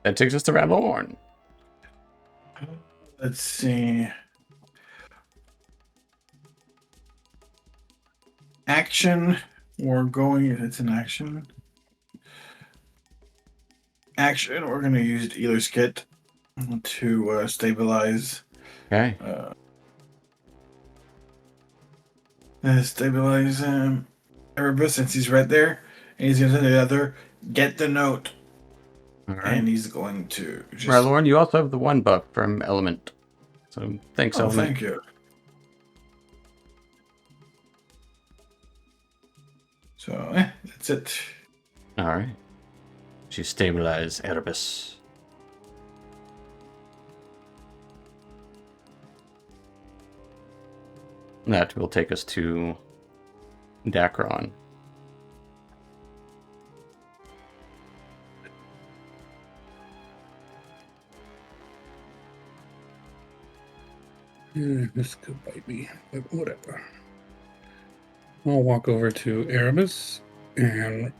That takes us to Ralorn. Let's see. Action. We're going. It's an action. Action. We're going to use Ealer's Kit to stabilize. Okay. Stabilize Erebus since he's right there. And he's going to the other. Get the note. All right. And he's going to just... Ralorn, you also have the 1 buff from Element. So thanks, Element. Thank you. So, that's it. Alright. You stabilize Erebus. That will take us to Dacron. This could bite me, but whatever. I'll walk over to Erebus, and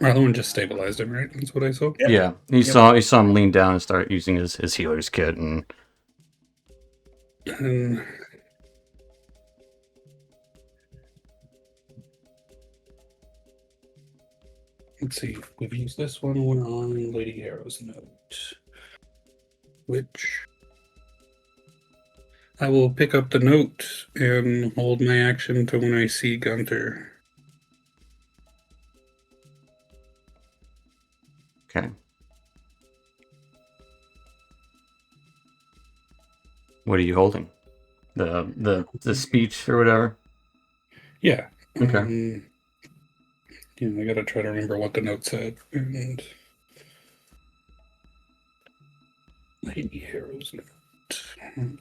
Marlon just stabilized him, right? That's what I saw. Yep. Yeah, he saw him lean down and start using his healer's kit, and let's see. We've used this one. We're on Lady Harrow's note, which I will pick up the note and hold my action to when I see Gunter. okay. What are you holding? The speech or whatever? Yeah. Okay. I gotta try to remember what the note said. And Lady Harrow's note.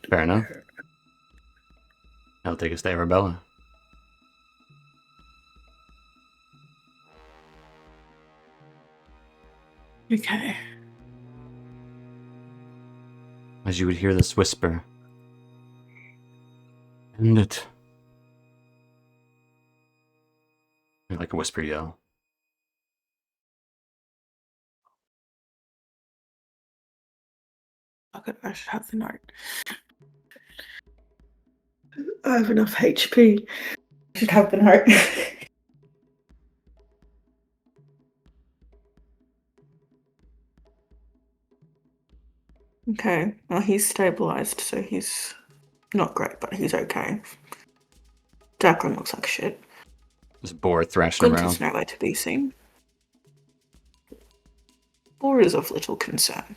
Fair enough. That'll take us to Arabella. Okay. As you would hear this whisper. End it. Like a whisper yell. Okay, I should have the note. I have enough HP. I should have the note. Okay, well, he's stabilized, so he's not great, but he's okay. Dacron looks like shit. This boar thrashing Gunter's around. nowhere to be seen. Boar is of little concern.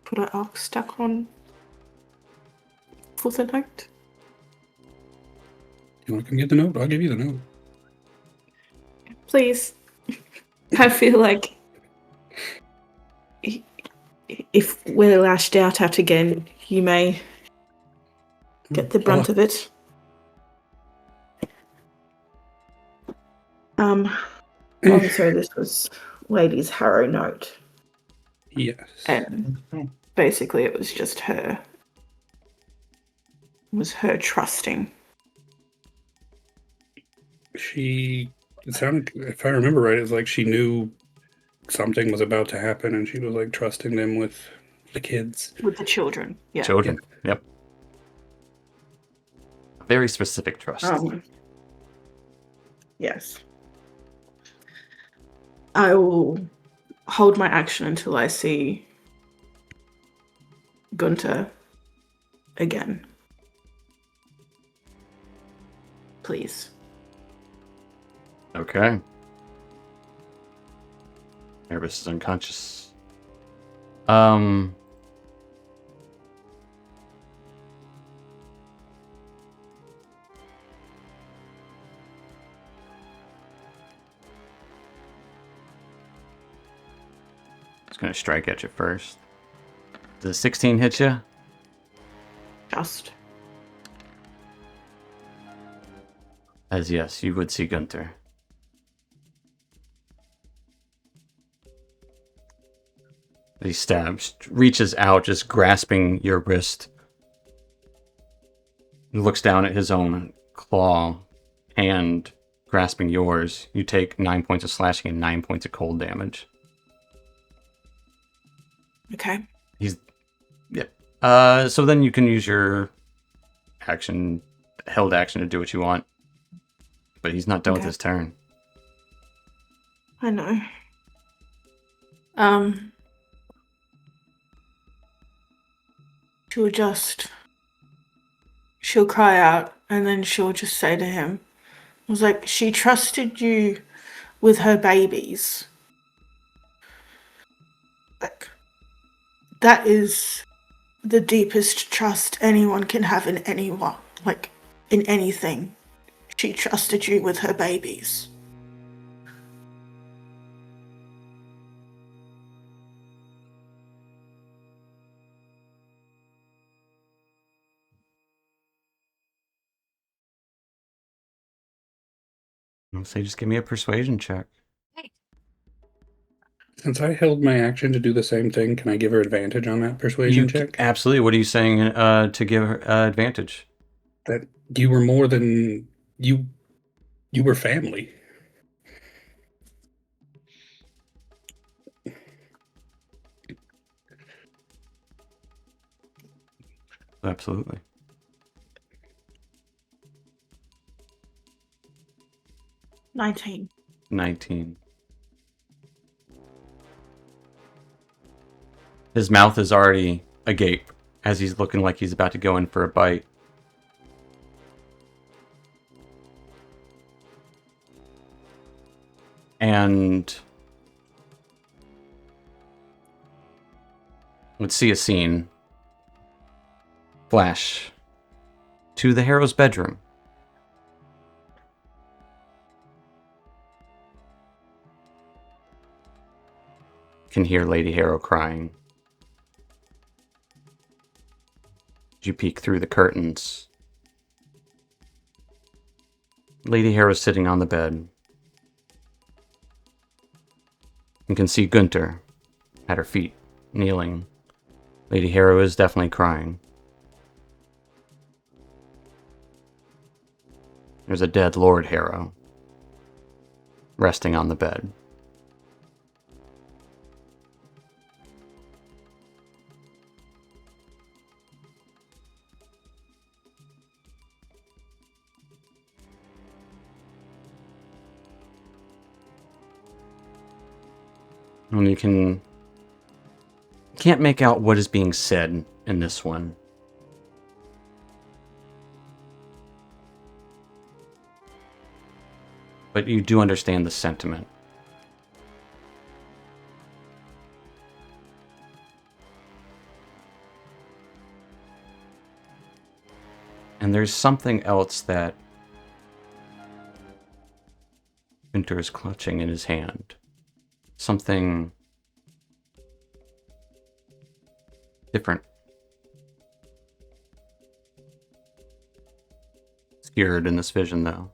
Could I ask Dacron for the note? You want to come get the note? I'll give you the note. Please. I feel like if we're lashed out at again, you may get the brunt of it. So this was Lady's Harrow note. Yes. And basically it was just her. It was her trusting It sounded, if I remember right, it was like she knew something was about to happen and she was like trusting them with the kids. With the children. Yeah. Children. Yep. Very specific trust. Yes. I will hold my action until I see Gunter again. Please. Okay. Erebus is unconscious. It's gonna strike at you first. Does a 16 hit you? Just. As yes, you would see Gunter. He stabs, reaches out, just grasping your wrist. He looks down at his own claw hand, grasping yours. You take 9 points of slashing and 9 points of cold damage. Okay. Yep. So then you can use your held action to do what you want. But he's not done with his turn. I know. She'll cry out and then she'll just say to him, I was like, she trusted you with her babies. Like, that is the deepest trust anyone can have in anyone, like, in anything. She trusted you with her babies. I'll say just give me a persuasion check. Since I held my action to do the same thing, can I give her advantage on that persuasion check? Absolutely. What are you saying to give her advantage? That you were more than you were family. Absolutely. 19. 19. His mouth is already agape as he's looking like he's about to go in for a bite. And let's see a scene flash to the Harrow's bedroom. Can hear Lady Harrow crying. You peek through the curtains. Lady Harrow's sitting on the bed. You can see Gunter at her feet, kneeling. Lady Harrow is definitely crying. There's a dead Lord Harrow resting on the bed. And you can't make out what is being said in this one. But you do understand the sentiment. And there's something else that Gunter is clutching in his hand. Something different. Scared in this vision, though.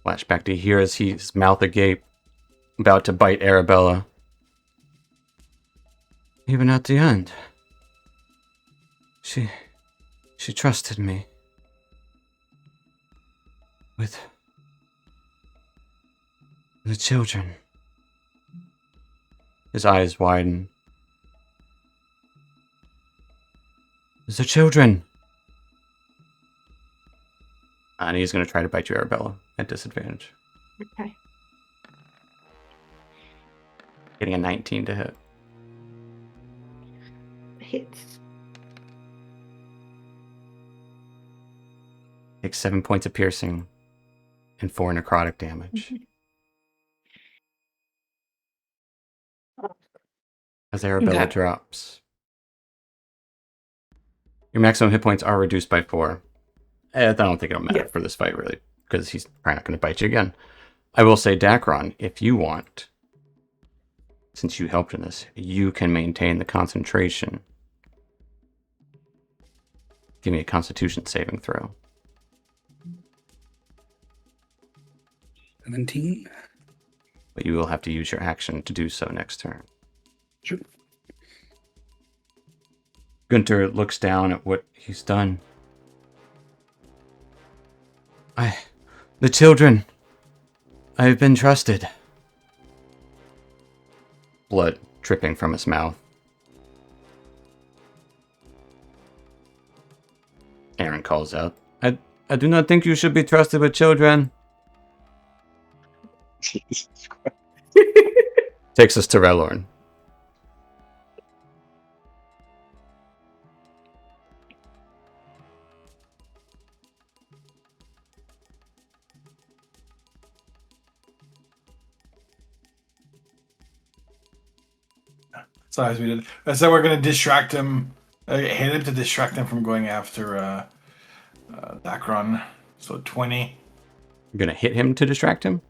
Flashback to here as his mouth agape, about to bite Arabella. Even at the end. She trusted me. With the children. His eyes widen. The children! And he's going to try to bite you, Arabella, at disadvantage. Okay. Getting a 19 to hit. Hits. Takes 7 points of piercing and 4 necrotic damage. As Arabella Okay. drops. Your maximum hit points are reduced by 4. I don't think it'll matter for this fight, really, because he's probably not going to bite you again. I will say, Dacron, if you want, since you helped in this, you can maintain the concentration. Give me a Constitution saving throw. 17. But you will have to use your action to do so next turn. Sure. Gunter looks down at what he's done. The children. I have been trusted. Blood dripping from his mouth. Aaron calls out, I do not think you should be trusted with children. Jesus Christ. Takes us to Relorn. So as we did. So we're gonna distract him, hit him to distract him from going after Dacron. So 20. You're gonna hit him to distract him?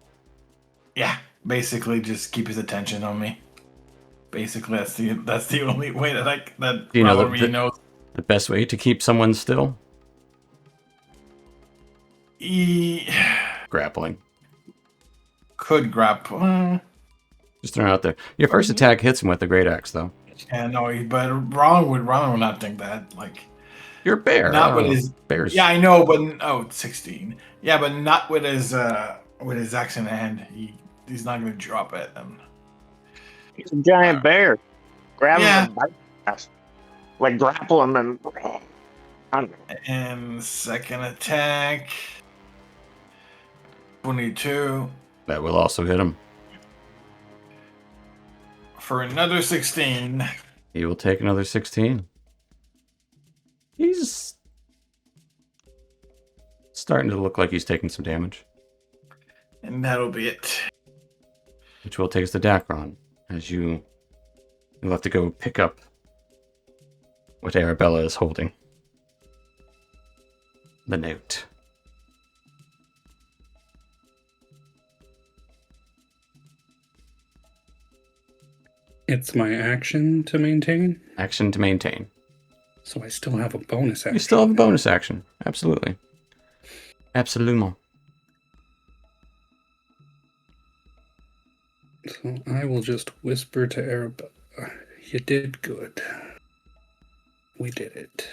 Yeah, basically just keep his attention on me. Basically, that's the only way that Do you know really knows. the best way to keep someone still? He Grappling. could grapple. Just throw it out there. Your first attack hits him with the great axe, though. Yeah, no, but Ron would not think that. Like, You're a bear. not with his bears. Yeah, I know, but 16. Yeah, but not with his axe in hand. He's not gonna drop it. He's a giant bear. Grab Yeah. him and bite. Like grapple him and I don't know. And second attack, 22 That will also hit him. for another 16. He will take another 16. He's starting to look like he's taking some damage. And that'll be it. Which will take us to Dacron. As you'll have to go pick up what Arabella is holding. The note. It's my action to maintain, Action to maintain. so I still have a bonus action. You still have a bonus action. Absolutely. Absolument. So I will just whisper to Arabella, you did good. We did it.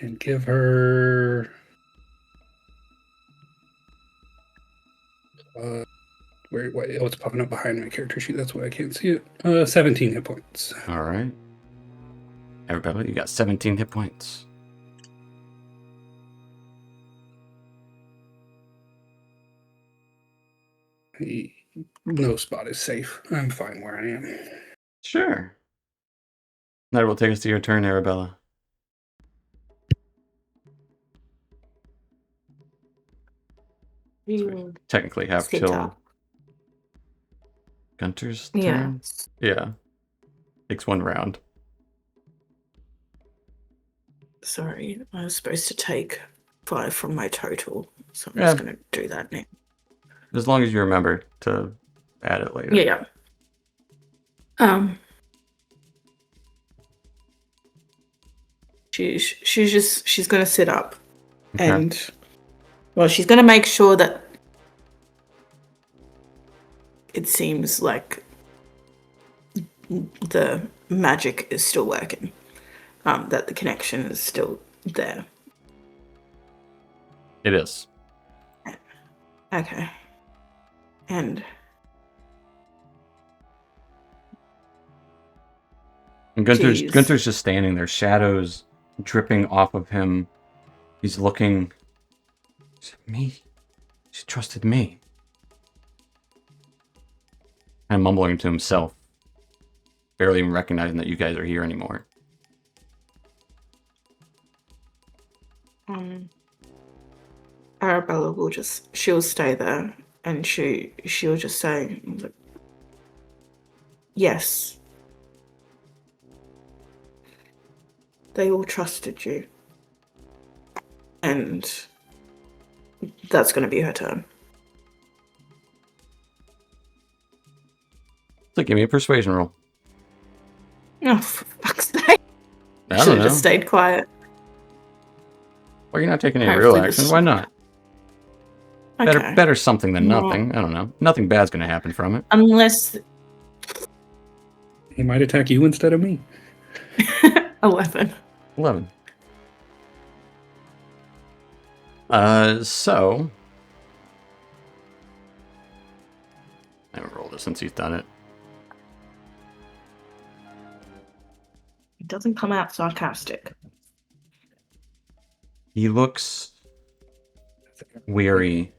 And give her... wait, oh, it's popping up behind my character sheet. That's why I can't see it. 17 hit points. All right. Arabella, you got 17 hit points. No spot is safe. I'm fine where I am. Sure. That will take us to your turn, Arabella. You Technically have sit till up. Gunter's Yeah. turn. Yeah. Takes one round. Sorry, I was supposed to take 5 from my total, so I'm Yeah. just going to do that now. As long as you remember to add it later. Yeah. She's gonna sit up, Okay. and well, she's gonna make sure that it seems like the magic is still working, that the connection is still there. It is. Okay. And Jeez. Gunter's just standing there, shadows dripping off of him. He's looking. Me? She trusted me. And mumbling to himself, barely even recognizing that you guys are here anymore. Arabella she'll stay there, and she'll just say, yes. They all trusted you. And that's going to be her turn. So give me a persuasion roll. Oh, for fuck's sake. I Should don't have know. just stayed quiet. Well, you're not taking any real action. Why not? Okay. Better something than nothing. I don't know. Nothing bad's going to happen from it. Unless... He might attack you instead of me. 11. 11. So... I haven't rolled it since he's done it. It doesn't come out sarcastic. He looks weary.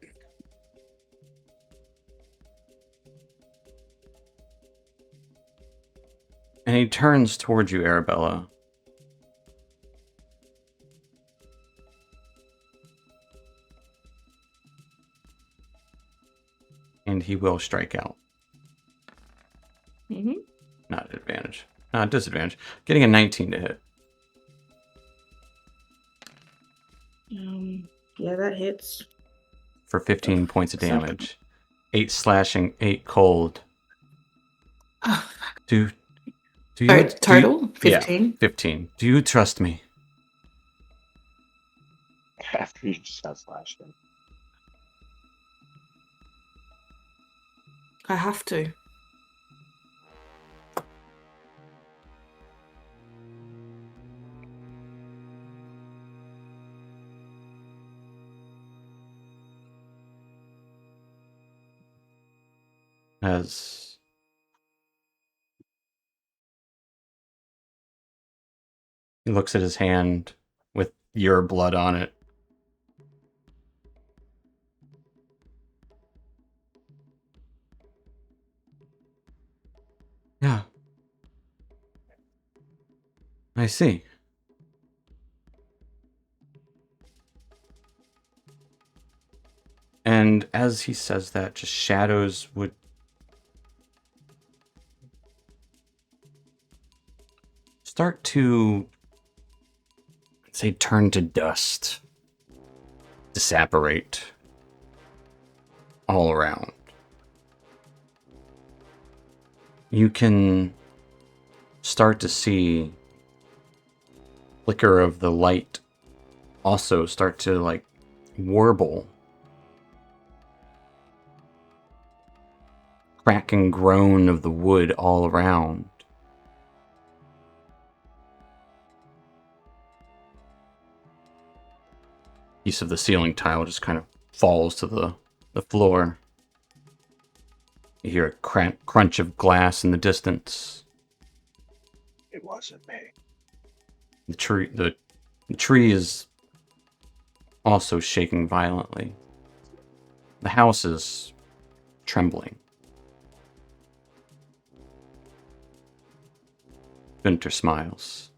And he turns towards you, Arabella. And he will strike out. Mm-hmm. Not advantage. Disadvantage. Getting a 19 to hit. Yeah, that hits. For 15 points of damage. 8 slashing, 8 cold. Oh, Do you... total? 15? Yeah, 15. Do you trust me? After you just got slashed him. I have to. As he looks at his hand with your blood on it. Yeah. I see. And as he says that, just shadows would start to, say, turn to dust, disapparate all around. You can start to see flicker of the light also start to, like, warble. Crack and groan of the wood all around. Piece of the ceiling tile just kind of falls to the floor. You hear a crunch of glass in the distance. It wasn't me. The tree is also shaking violently. The house is trembling. Gunter smiles.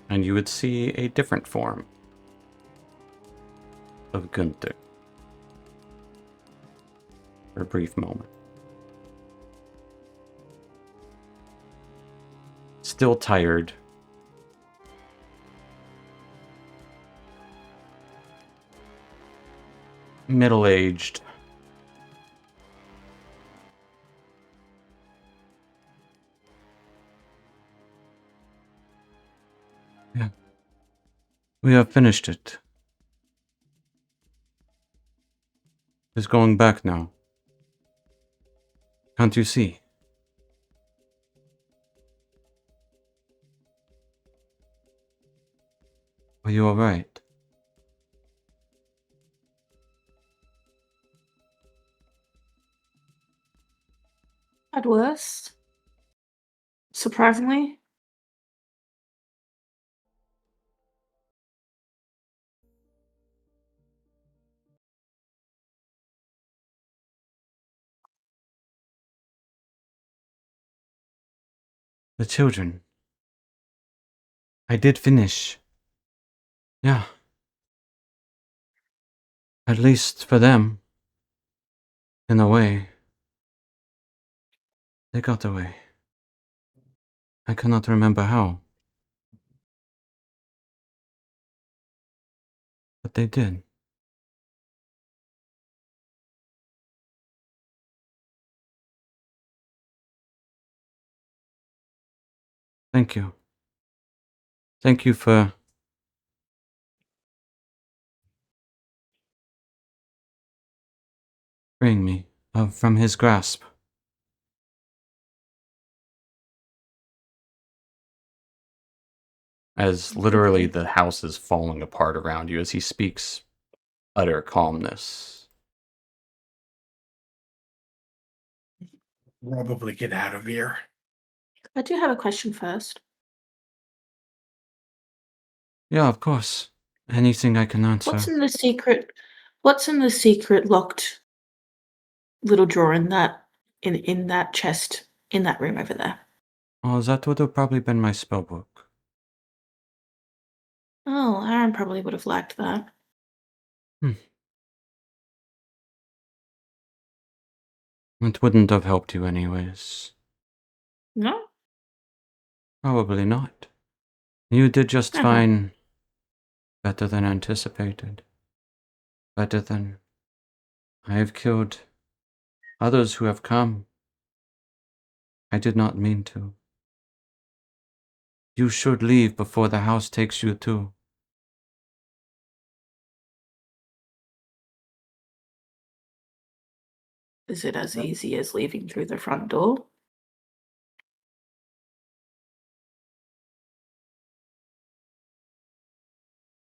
And you would see a different form of Gunter for a brief moment. Still tired. Middle-aged. Yeah. We have finished it. It's going back now. Can't you see? Are you alright? Had worse. Surprisingly. The children. I did finish. Yeah. At least for them. In a way. They got away. I cannot remember how. But they did. Thank you. Thank you for freeing me from his grasp. As literally the house is falling apart around you as he speaks, utter calmness. Probably get out of here. I do have a question first. Yeah, of course. Anything I can answer. What's in the secret locked little drawer in that chest in that room over there? Oh, that would have probably been my spellbook. Oh, Aaron probably would have liked that. It wouldn't have helped you anyways. No? Probably not. You did just Uh-huh. fine. Better than anticipated. Better than I have killed others who have come. I did not mean to. You should leave before the house takes you too. Is it as easy as leaving through the front door?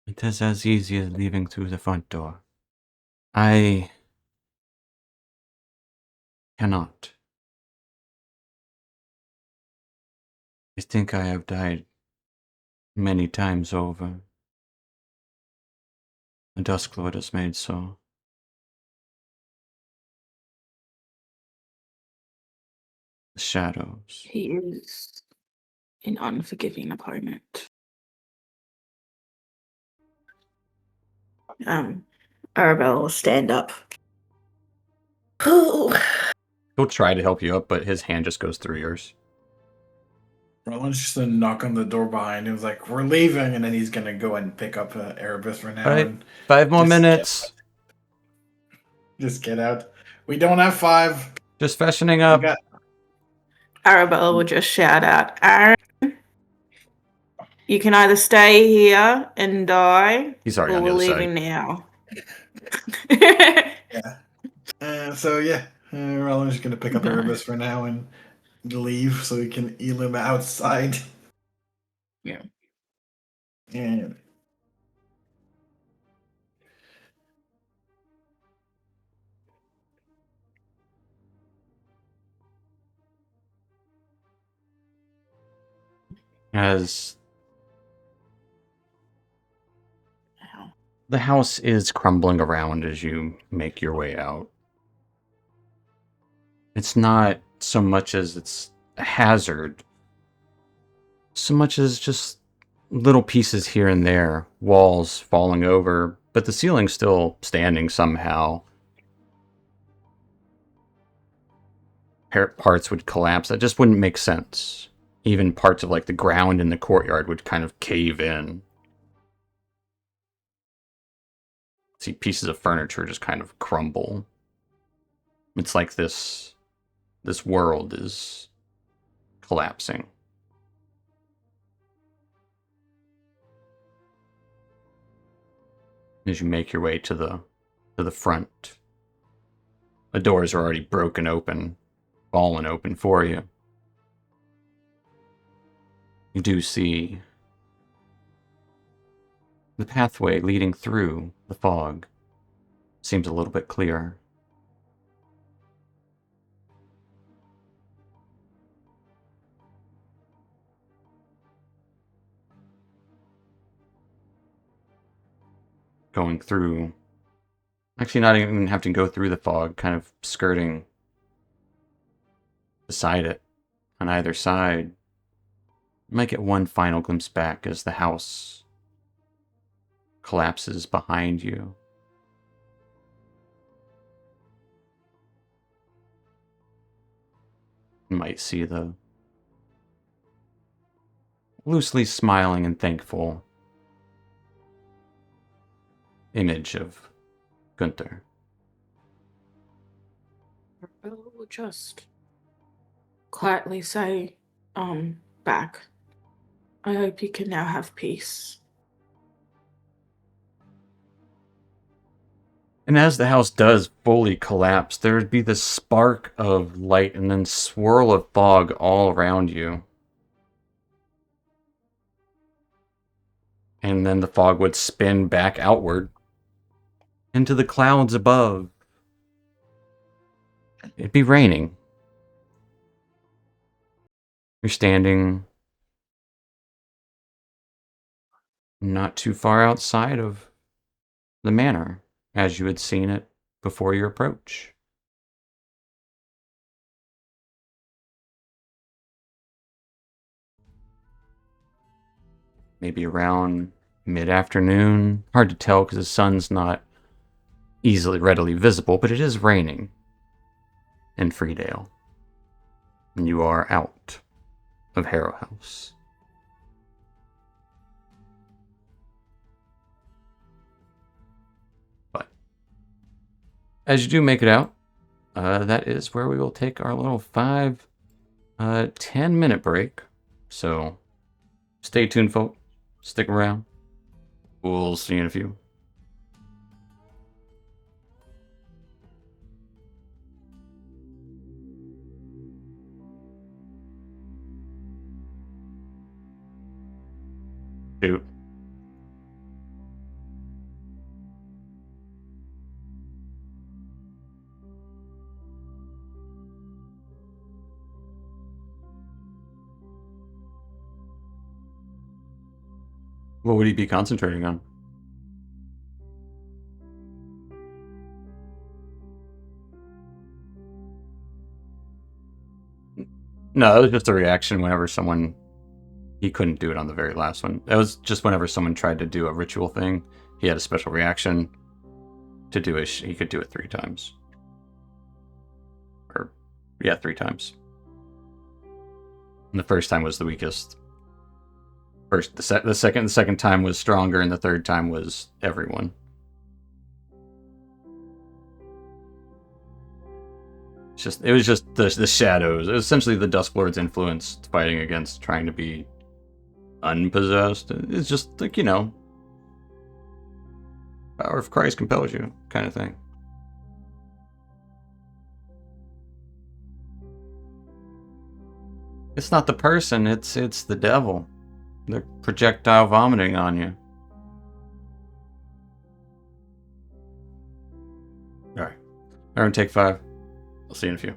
It is as easy as leaving through the front door. I cannot. I think I have died many times over. The Dusklord has made so. The shadows. He is an unforgiving opponent. Arabelle will stand up. Oh, He'll try to help you up, but his hand just goes through yours. Roland's just gonna knock on the door behind him. He's like, "We're leaving," and then he's gonna go and pick up Erebus for now. Alright, And 5 more just minutes. just get out. We don't have 5. Just freshening We up. got Arabelle will just shout out, Aaron, you can either stay here and die, He's already or on the we're other leaving side. now. So Roland's just gonna pick up Erebus for now and leave so we can eel him outside. Yeah. And As the house is crumbling around as you make your way out. It's not so much as it's a hazard, so much as just little pieces here and there, walls falling over, but the ceiling's still standing somehow. Parts would collapse. That just wouldn't make sense. Even parts of like the ground in the courtyard would kind of cave in. See pieces of furniture just kind of crumble. It's like this world is collapsing. as you make your way to the front. The doors are already broken open, fallen open for you. You do see the pathway leading through the fog seems a little bit clearer. Going through, actually not even have to go through the fog, kind of skirting beside it on either side. You might get one final glimpse back as the house collapses behind you. You might see the loosely smiling and thankful image of Gunter. Bill will just quietly say, back. I hope you can now have peace. And as the house does fully collapse, there would be this spark of light and then swirl of fog all around you. And then the fog would spin back outward into the clouds above. It'd be raining. You're standing not too far outside of the manor, as you had seen it before your approach. Maybe around mid-afternoon. Hard to tell because the sun's not readily visible, but it is raining in Freedale. And you are out of Harrow House. But as you do make it out, that is where we will take our little 10-minute break. So stay tuned, folks. Stick around. We'll see you in a few. Shoot. What would he be concentrating on? No, it was just a reaction whenever someone... He couldn't do it on the very last one. That was just whenever someone tried to do a ritual thing. He had a special reaction to do it. He could do it 3 times. Or, yeah, 3 times. And the first time was the weakest. The second time was stronger, and the third time was everyone. It was just the shadows. It was essentially the Dusklord's influence fighting against trying to be unpossessed. It's just like, power of Christ compels you kind of thing. It's not the person, it's the devil. They're projectile vomiting on you. Alright. Everyone take 5. I'll see you in a few.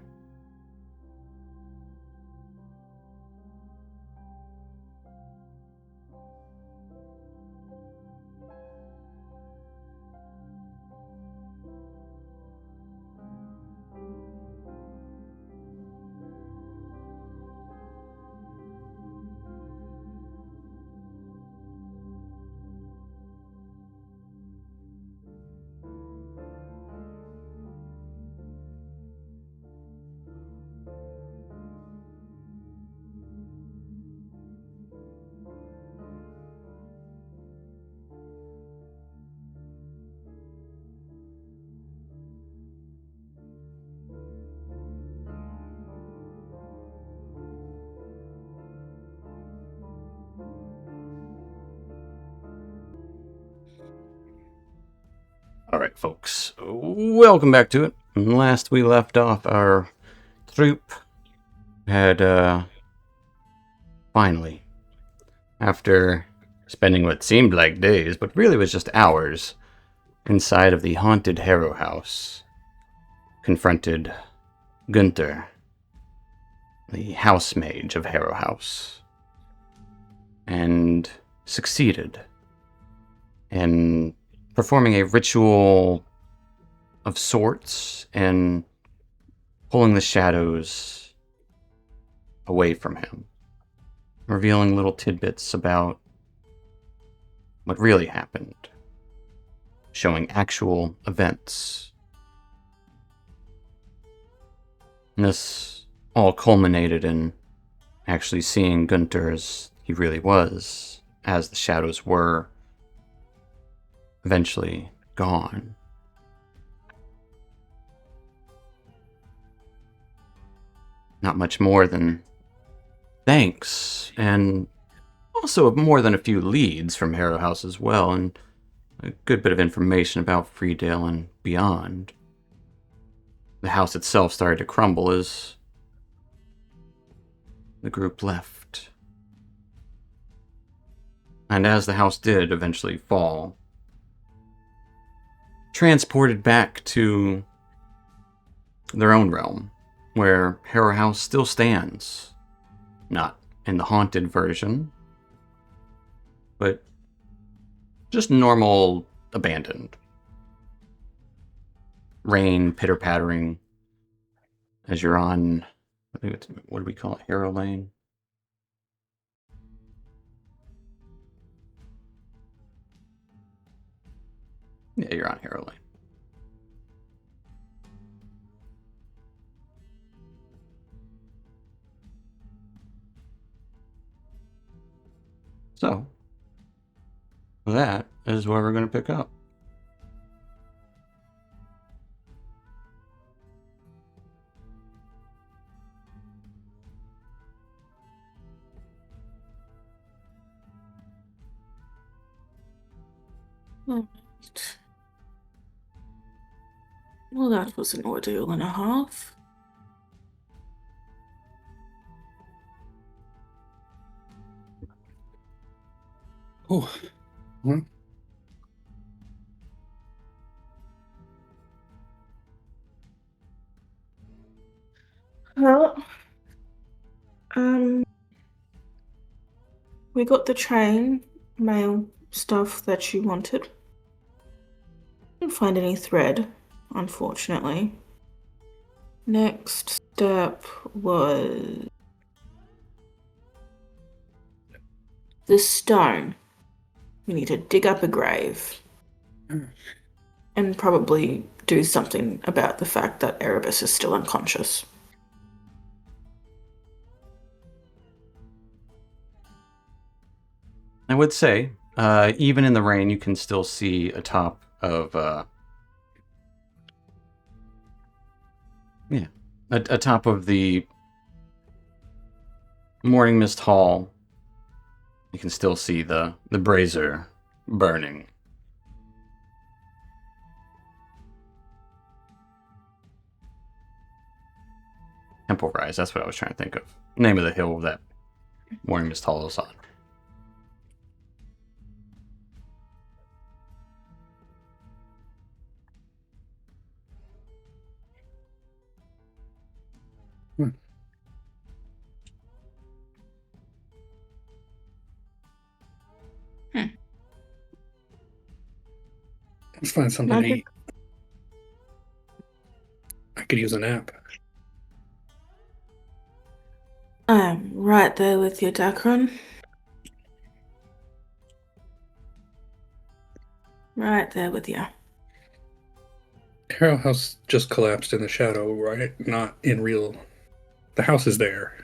Alright, folks. Welcome back to it. Last we left off, our troop had, finally, after spending what seemed like days, but really was just hours, inside of the haunted Harrow House, confronted Gunter, the house mage of Harrow House, and succeeded in performing a ritual of sorts and pulling the shadows away from him, revealing little tidbits about what really happened, showing actual events. And this all culminated in actually seeing Gunter as he really was, as the shadows were eventually gone. Not much more than thanks, and also more than a few leads from Harrow House as well, and a good bit of information about Freedale and beyond. The house itself started to crumble as the group left. And as the house did eventually fall, transported back to their own realm, where Harrow House still stands. Not in the haunted version, but just normal abandoned. Rain pitter-pattering as you're on, I think it's, what do we call it, Harrow Lane? Yeah, you're on Harrow Lane. So, that is where we're going to pick up. Alright. Well, that was an ordeal and a half. Oh, well, Well, we got the train mail stuff that you wanted. Didn't find any thread, unfortunately. Next step was the stone. We need to dig up a grave. And probably do something about the fact that Erebus is still unconscious. I would say, even in the rain, you can still see atop of, atop of the Morning Mist Hall, you can still see the brazier burning. Temple Rise, that's what I was trying to think of. Name of the hill that Morning Mist Hall is on. let's find something to eat. I could use a nap. I'm right there with you, Dacron. Right there with you. Harrow House just collapsed in the shadow, right? Not in real. The house is there.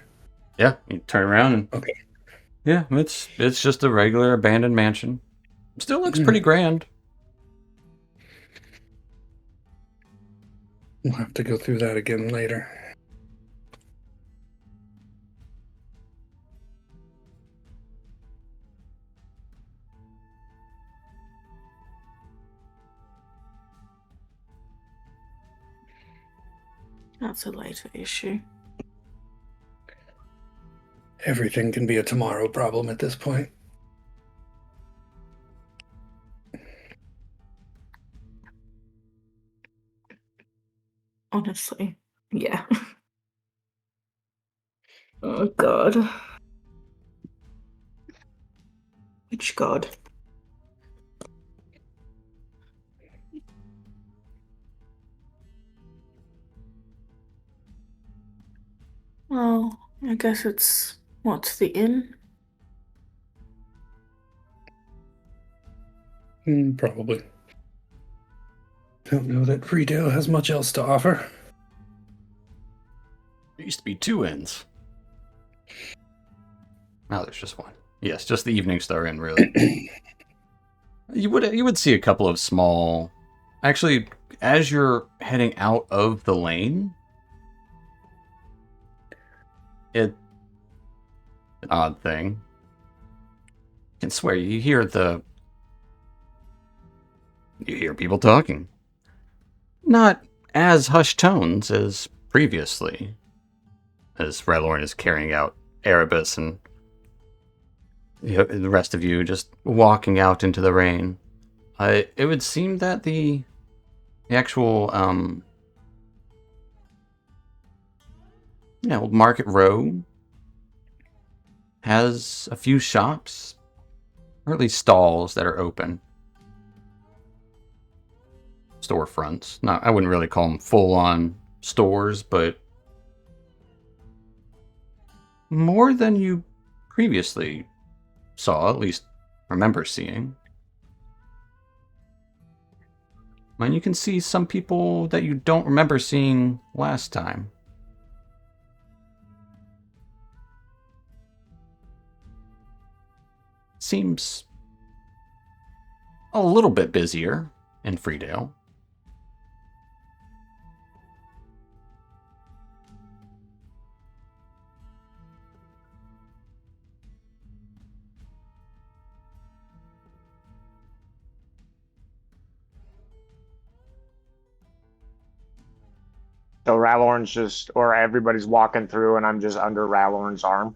Yeah, you turn around and Okay. yeah, it's just a regular abandoned mansion. Still looks pretty grand. We'll have to go through that again later. That's a later issue. Everything can be a tomorrow problem at this point. Honestly. Yeah. Oh, God. Which God? Oh, I guess it's... What's the inn? Probably. Don't know that Freedale has much else to offer. There used to be 2 inns. Now there's just one. Yes, just the Evening Star Inn, really. You would see a couple of small... Actually, as you're heading out of the lane, it's an odd thing. I can swear, you hear people talking. Not as hushed tones as previously, as Rylorn is carrying out Erebus and the rest of you just walking out into the rain. It would seem that the actual Market Row has a few shops, or at least stalls that are open. Storefronts. I wouldn't really call them full-on stores, but more than you previously saw, at least remember seeing. And you can see some people that you don't remember seeing last time. Seems a little bit busier in Freedale. So Rylorn's or everybody's walking through, and I'm just under Rylorn's arm.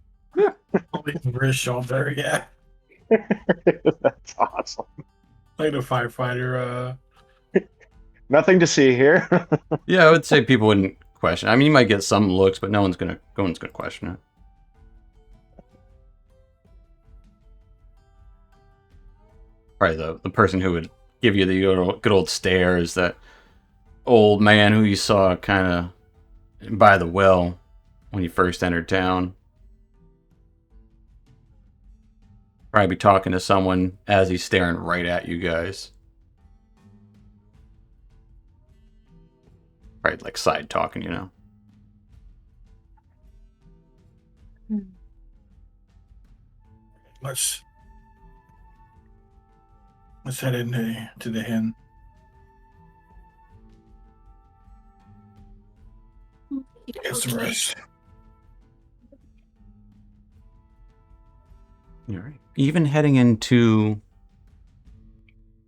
Over his shoulder, yeah. That's awesome. Like the firefighter. Nothing to see here. Yeah, I would say people wouldn't question. I mean, you might get some looks, but no one's gonna question it. Probably the person who would give you the good old stare is that old man who you saw kind of by the well when you first entered town. Probably be talking to someone as he's staring right at you guys. Right, like side talking, you know. Let's head into the inn. Get some rest. All right. Even heading into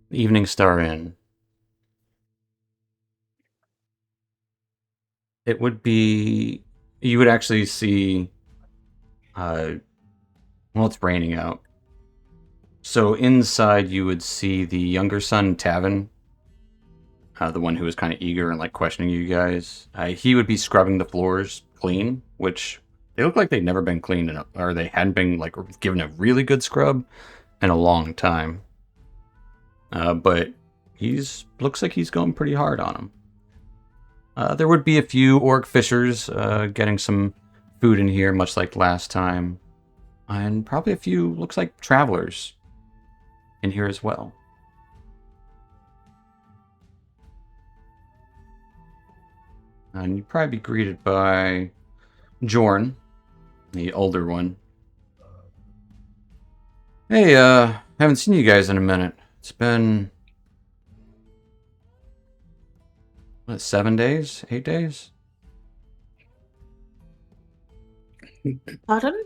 the Evening Star Inn, it would be... You would actually see... well, it's raining out. So inside you would see the younger son, Tavin. The one who was kind of eager and like questioning you guys. He would be scrubbing the floors clean, which... They look like they'd never been cleaned, or they hadn't been like given a really good scrub in a long time. But looks like he's going pretty hard on them. There would be a few orc fishers getting some food in here, much like last time, and probably a few looks like travelers in here as well. And you'd probably be greeted by Jorn, the older one. Hey, haven't seen you guys in a minute. It's been... what, 7 days? 8 days? Pardon?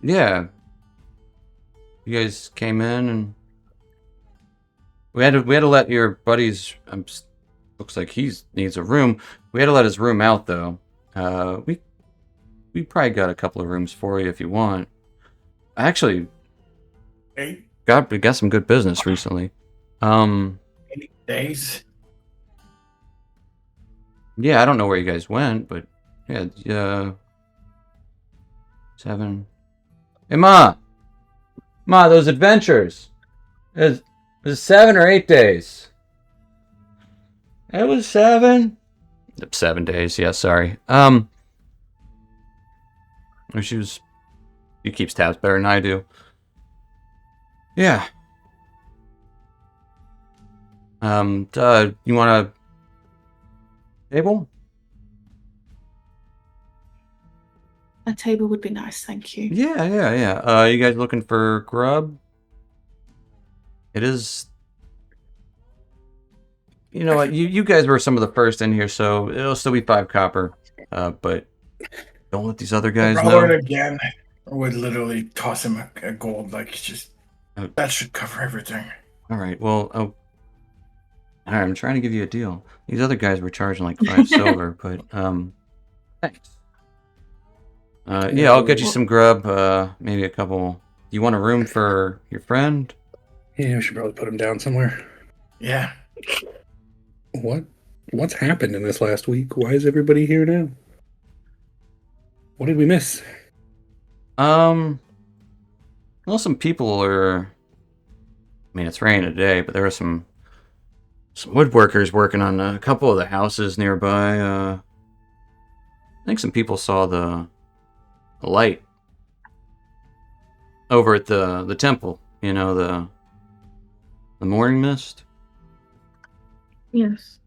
Yeah. You guys came in and We had to let your buddies. Looks like he needs a room. We had to let his room out though. We probably got a couple of rooms for you if you want. Actually, Eight we got some good business recently. days. Yeah, I don't know where you guys went, but yeah, 7. Hey, Ma, those adventures. It was 7 or 8 days. It was 7. 7 days. Yeah, sorry. She keeps tabs better than I do. Yeah. You want a table? A table would be nice, thank you. Yeah. You guys looking for grub? It is. You know what? You guys were some of the first in here, so it'll still be 5 copper. But don't let these other guys If I roll know. it again, I would literally toss him a gold. Like, just that should cover everything. All right. Well, all right. I'm trying to give you a deal. These other guys were charging like 5 silver, but thanks. Yeah, I'll get you some grub. Maybe a couple. You want a room for your friend? Yeah, we should probably put him down somewhere. Yeah. What's happened in this last week? Why is everybody here now? What did we miss? Well, some people are. I mean, it's raining today, but there are some woodworkers working on a couple of the houses nearby. I think some people saw the light over at the temple. You know, the morning mist. Yes.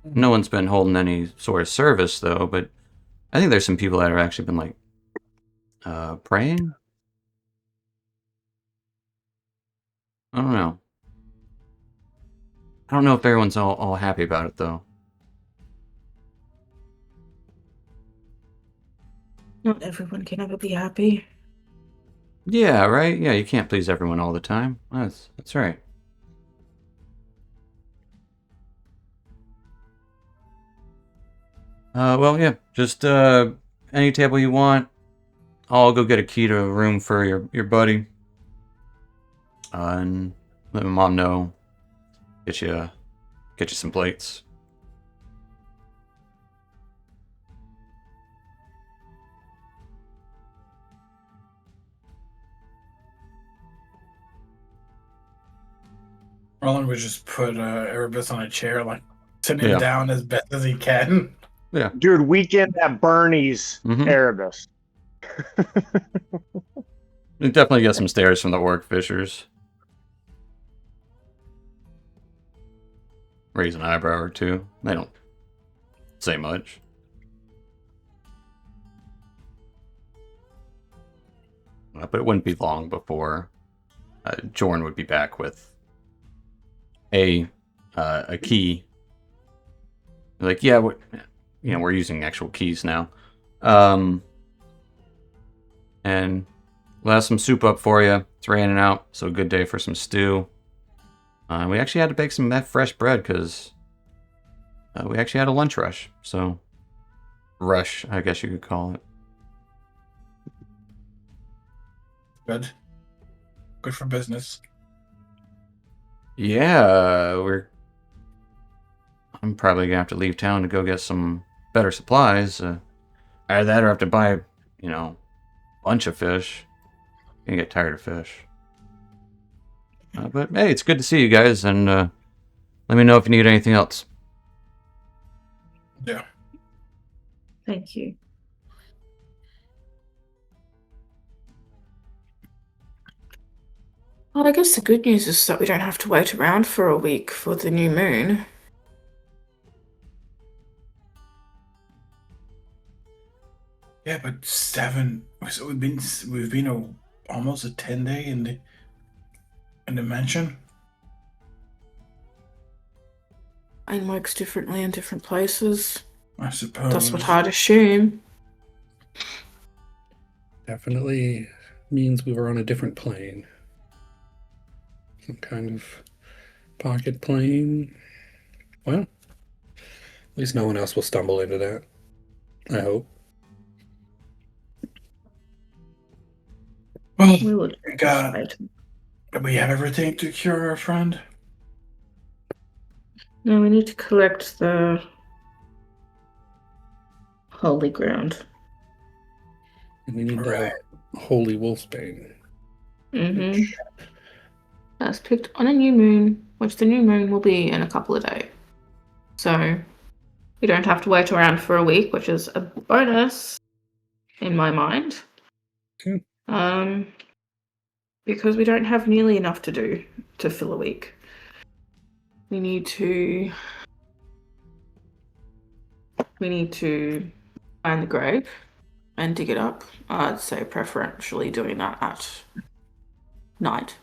No one's been holding any sort of service though, but I think there's some people that have actually been like praying. I don't know. I don't know if everyone's all happy about it though. Not everyone can ever be happy. Yeah, right? Yeah, you can't please everyone all the time. That's right. Well, yeah, just any table you want. I'll go get a key to a room for your buddy. And let my mom know. Get you some plates. Roland would just put Erebus on a chair, like sit him Yeah. down as best as he can. Yeah. Dude, weekend at Bernie's, Mhm. Erebus. You definitely get some stares from the orc fishers. Raise an eyebrow or two. They don't say much. But it wouldn't be long before Jorn would be back with a key. Like, yeah, we're using actual keys now. And we'll have some soup up for you. It's raining out, so a good day for some stew. We actually had to bake some fresh bread because we actually had a lunch rush. So, rush, I guess you could call it. Good. Good for business. Yeah, I'm probably gonna have to leave town to go get some better supplies. Either that or have to buy, a bunch of fish. Gonna get tired of fish. But hey, it's good to see you guys, and let me know if you need anything else. Yeah. Thank you. Well, I guess the good news is that we don't have to wait around for a week for the new moon. Yeah, but 7. So we've been almost a 10-day in the mansion. And works differently in different places. I suppose. That's what I'd assume. Definitely means we were on a different plane. Some kind of pocket plane. Well, at least no one else will stumble into that. I hope. Well, We will do we have everything to cure our friend? No, we need to collect the holy ground. And we need Right. the holy wolfsbane. Mm-hmm. That's picked on a new moon, which the new moon will be in a couple of days. So we don't have to wait around for a week, which is a bonus in my mind. Okay. Because we don't have nearly enough to do to fill a week. We need to find the grave and dig it up. I'd say preferentially doing that at night.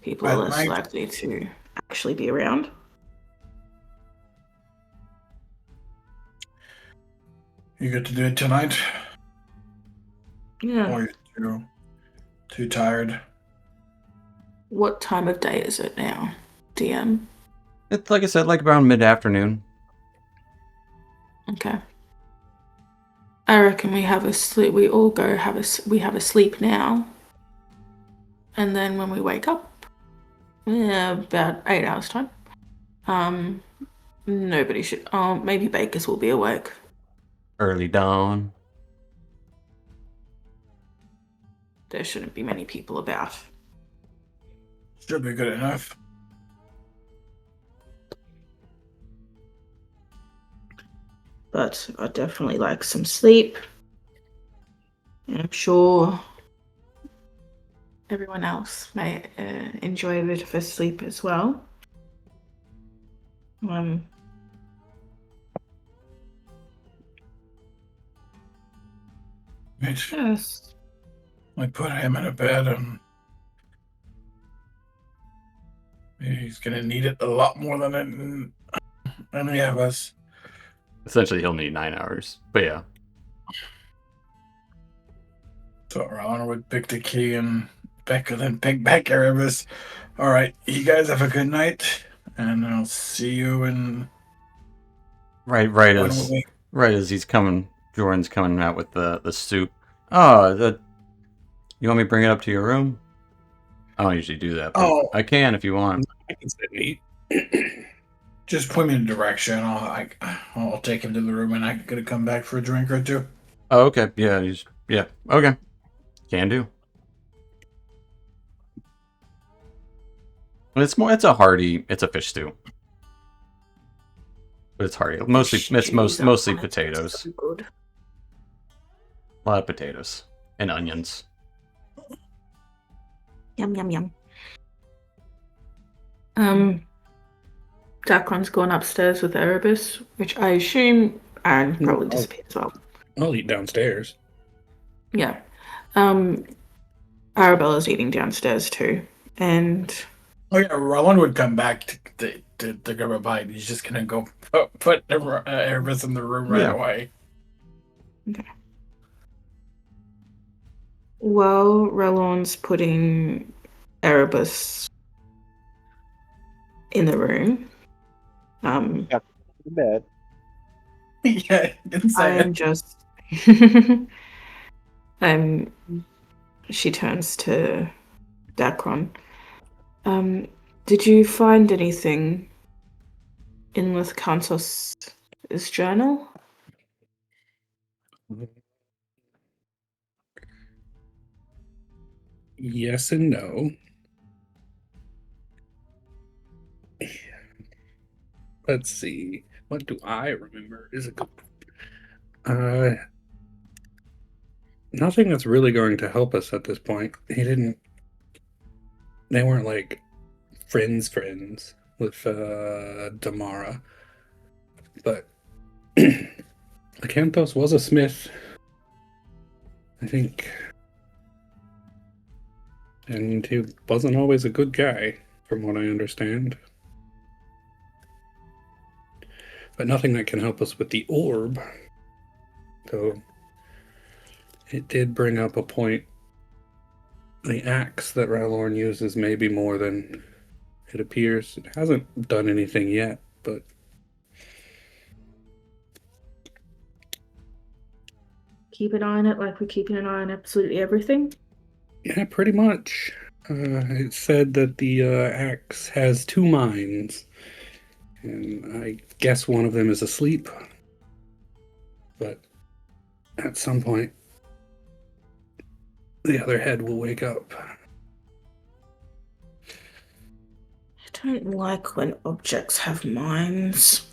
People are At less night? likely to actually be around. You get to do it tonight? Yeah. Or you're too tired? What time of day is it now, DM? It's like I said, like around mid-afternoon. Okay. I reckon we have a sleep. We all go have a sleep now, and then when we wake up, about 8 hours time. Nobody should. Oh, maybe Bakers will be awake. Early dawn. There shouldn't be many people about. Should be good enough. But I'd definitely like some sleep. And I'm sure everyone else may enjoy a bit of a sleep as well. Yes. We put him in a bed and he's gonna need it a lot more than any of us. Essentially, he'll need 9 hours. But yeah. So Ron would pick the key and Becca then pick back Erebus. Alright, you guys have a good night, and I'll see you in Right 1 as week. right as he's coming, Jordan's coming out with the soup. Oh, you want me to bring it up to your room? I don't usually do that, but Oh. I can if you want. I can sit and eat. Just point me in a direction. I'll take him to the room, and I'm gonna come back for a drink or two. Oh, okay. Yeah, okay. Can do. It's a fish stew. But it's hearty. Mostly potatoes. So good. A lot of potatoes and onions. Yum yum yum. Dakron's gone upstairs with Erebus, which I assume Aaron probably disappeared as well. I'll eat downstairs. Yeah. Arabella's eating downstairs too. And Oh yeah, Roland would come back to grab a bite. He's just gonna go put Erebus in the room right away. okay. While Roland's putting Erebus in the room, Bed. Yeah, I am just she turns to Dacron. Did you find anything in Lithkantos' journal? Yes and no. Let's see. What do I remember? Is it nothing that's really going to help us at this point. They weren't like friends with Damara. But Acanthos was a smith, I think. And he wasn't always a good guy, from what I understand. But nothing that can help us with the orb. Though it did bring up a point the axe that Ralorn uses may be more than it appears. It hasn't done anything yet, but Keep an eye on it like we're keeping an eye on absolutely everything. yeah, pretty much. It said that the axe has 2 minds, and I guess one of them is asleep. But at some point, the other head will wake up. I don't like when objects have minds.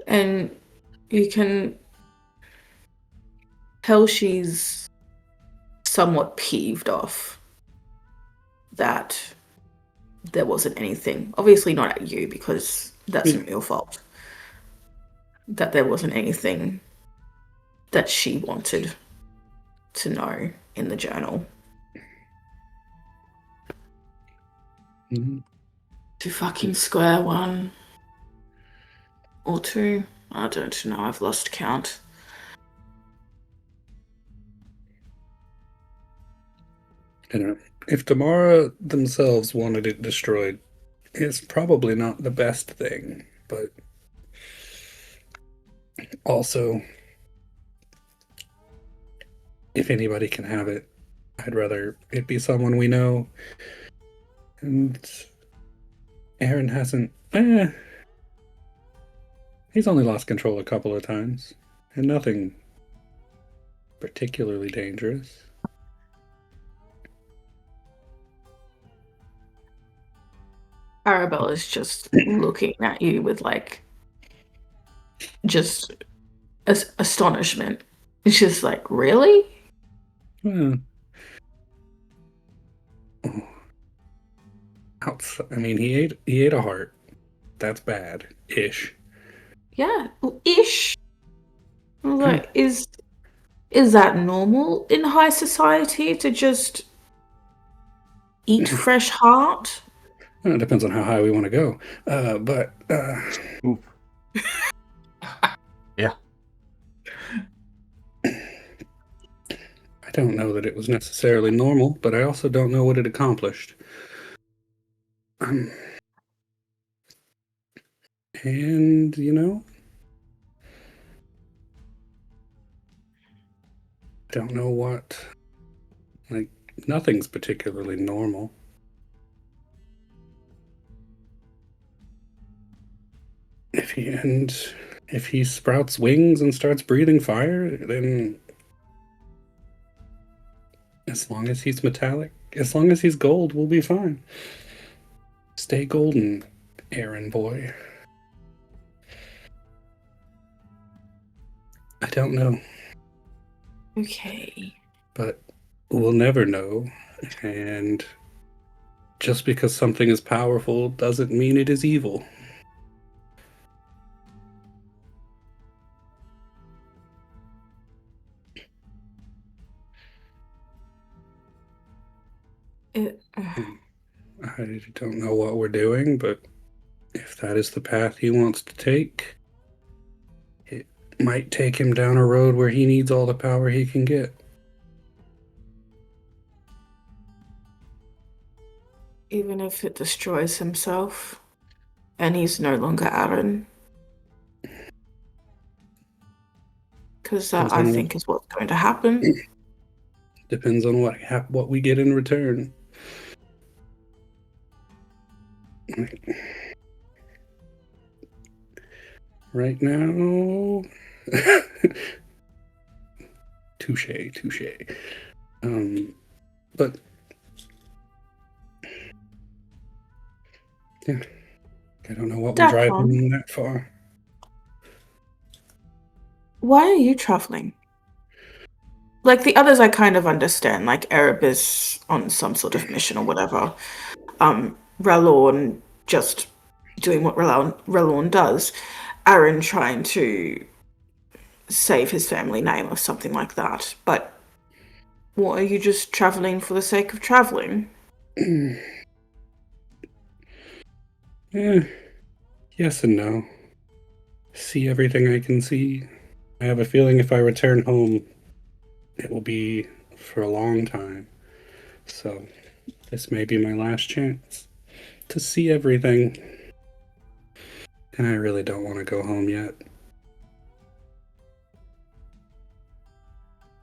And you can tell she's somewhat peeved off that there wasn't anything. Obviously not at you, because that's not your fault. That there wasn't anything that she wanted to know in the journal. Mm-hmm. To fucking square one. Or 2. I don't know, I've lost count. I don't know. If Tamara themselves wanted it destroyed, it's probably not the best thing, but also, if anybody can have it, I'd rather it be someone we know. And Aaron hasn't... he's only lost control a couple of times, and nothing particularly dangerous. Arabella's just looking at you with just astonishment. It's just like, really? Well, I mean, he ate a heart. That's bad, ish. Yeah, ish. I was like, is that normal in high society to just eat fresh heart? Well, it depends on how high we want to go. Yeah. I don't know that it was necessarily normal, but I also don't know what it accomplished. And, don't know what... nothing's particularly normal. If he sprouts wings and starts breathing fire, then as long as he's metallic, as long as he's gold, we'll be fine. Stay golden, Aaron boy. I don't know. Okay. But we'll never know. And just because something is powerful doesn't mean it is evil. I don't know what we're doing, but if that is the path he wants to take, it might take him down a road where he needs all the power he can get. Even if it destroys himself and he's no longer Aaron. Because that, I think, is what's going to happen. Depends on what we get in return. Right now... Touche. But... yeah. I don't know what would drive him that far. Why are you traveling? Like, the others I kind of understand, like Erebus on some sort of mission or whatever. Ralorn just doing what Ralorn does. Aaron trying to save his family name or something like that. But what, are you just traveling for the sake of traveling? Yes and no. See everything I can see. I have a feeling if I return home, it will be for a long time. So this may be my last chance to see everything. And I really don't want to go home yet.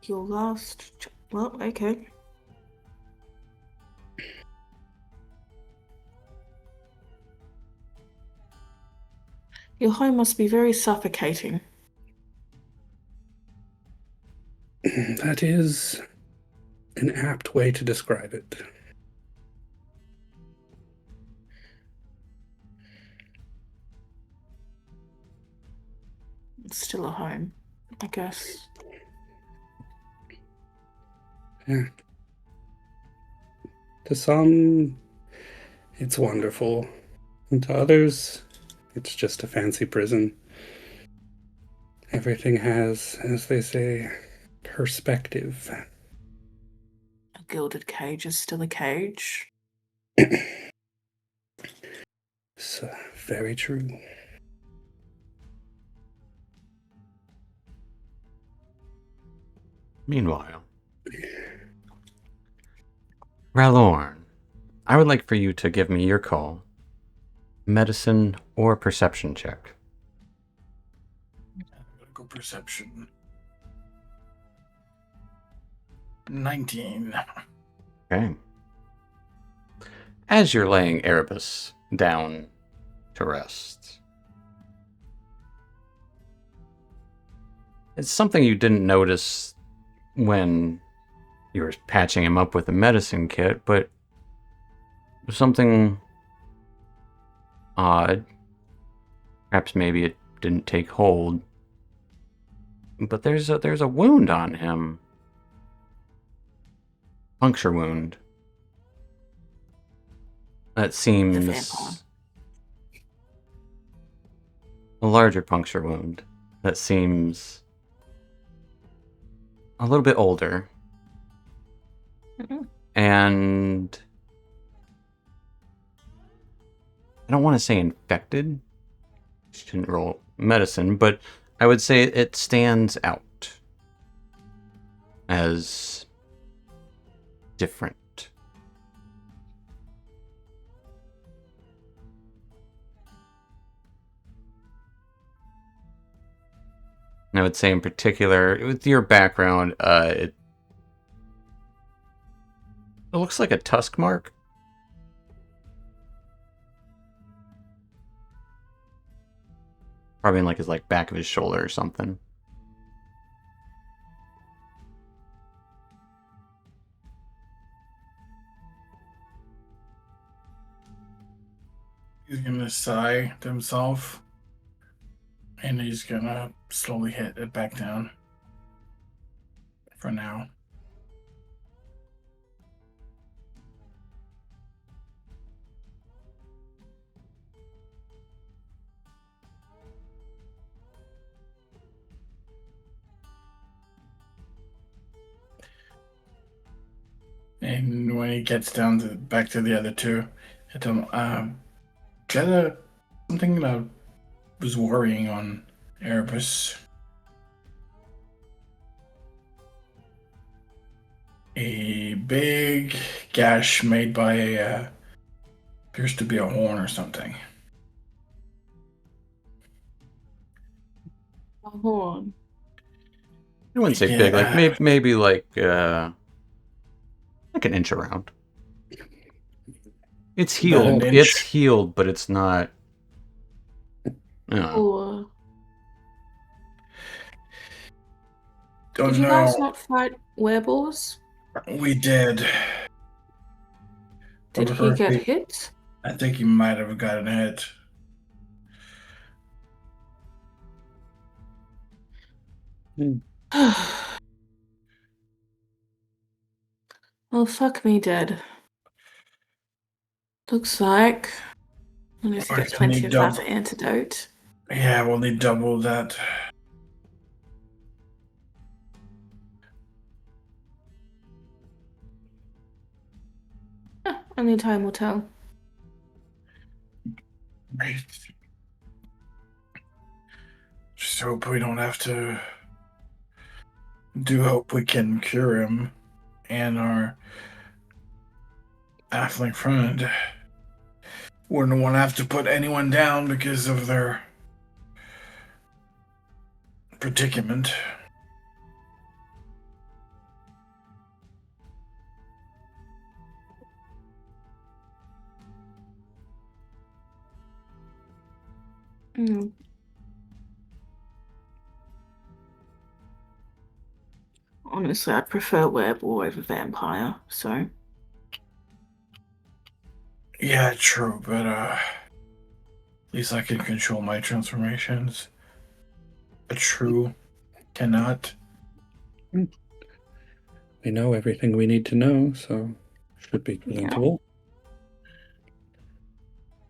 Your last. Well, okay. Your home must be very suffocating. That is an apt way to describe it. It's still a home, I guess. Yeah. To some, it's wonderful. And to others, it's just a fancy prison. Everything has, as they say, perspective. A gilded cage is still a cage. So, very true. Meanwhile, Ralorn, I would like for you to give me your call. Medicine or perception check. I'm gonna go perception. 19. Okay. As you're laying Erebus down to rest, it's something you didn't notice when you were patching him up with a medicine kit, but something odd. Perhaps maybe it didn't take hold. But there's a wound on him. Puncture wound. That seems The vampire. a larger puncture wound. That seems a little bit older. Mhm. And I don't want to say infected. Shouldn't roll medicine, but I would say it stands out as different. And I would say in particular, with your background, it looks like a tusk mark. Probably in like his back of his shoulder or something. He's gonna sigh to himself. And he's gonna slowly hit it back down. For now. And when he gets down to back to the other two, I tell him, got something that was worrying on Erebus. A big gash made by appears to be a horn or something. A horn. I wouldn't say big, maybe an inch around. It's healed. An It's inch. healed, but it's not. Or Don't did you know. guys not fight werewolves? We did. Did he get hit? I think he might have gotten hit. Well, fuck me dead. Looks like I need to Or get can plenty he of that double- antidote. Yeah, we'll need double that. Only time will tell. Great. Just hope we don't have to do hope we can cure him and our halfling friend. Wouldn't want to have to put anyone down because of their predicament. Mm. Honestly, I'd prefer werewolf over vampire, so. Yeah, true, but at least I can control my transformations. A true cannot. We know everything we need to know, so should be presentable.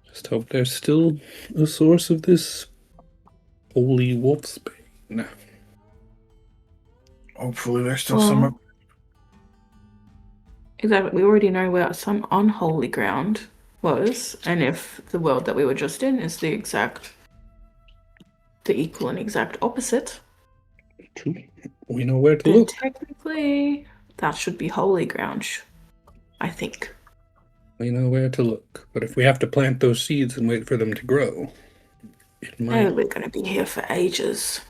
Just hope there's still a source of this holy wolfsbane. Hopefully there's still some. Exactly. We already know where some unholy ground was, and if the world that we were just in is the equal and exact opposite, we know where to then look. technically that should be holy ground, I think. We know where to look, but if we have to plant those seeds and wait for them to grow, it might. Oh, we're going to be here for ages.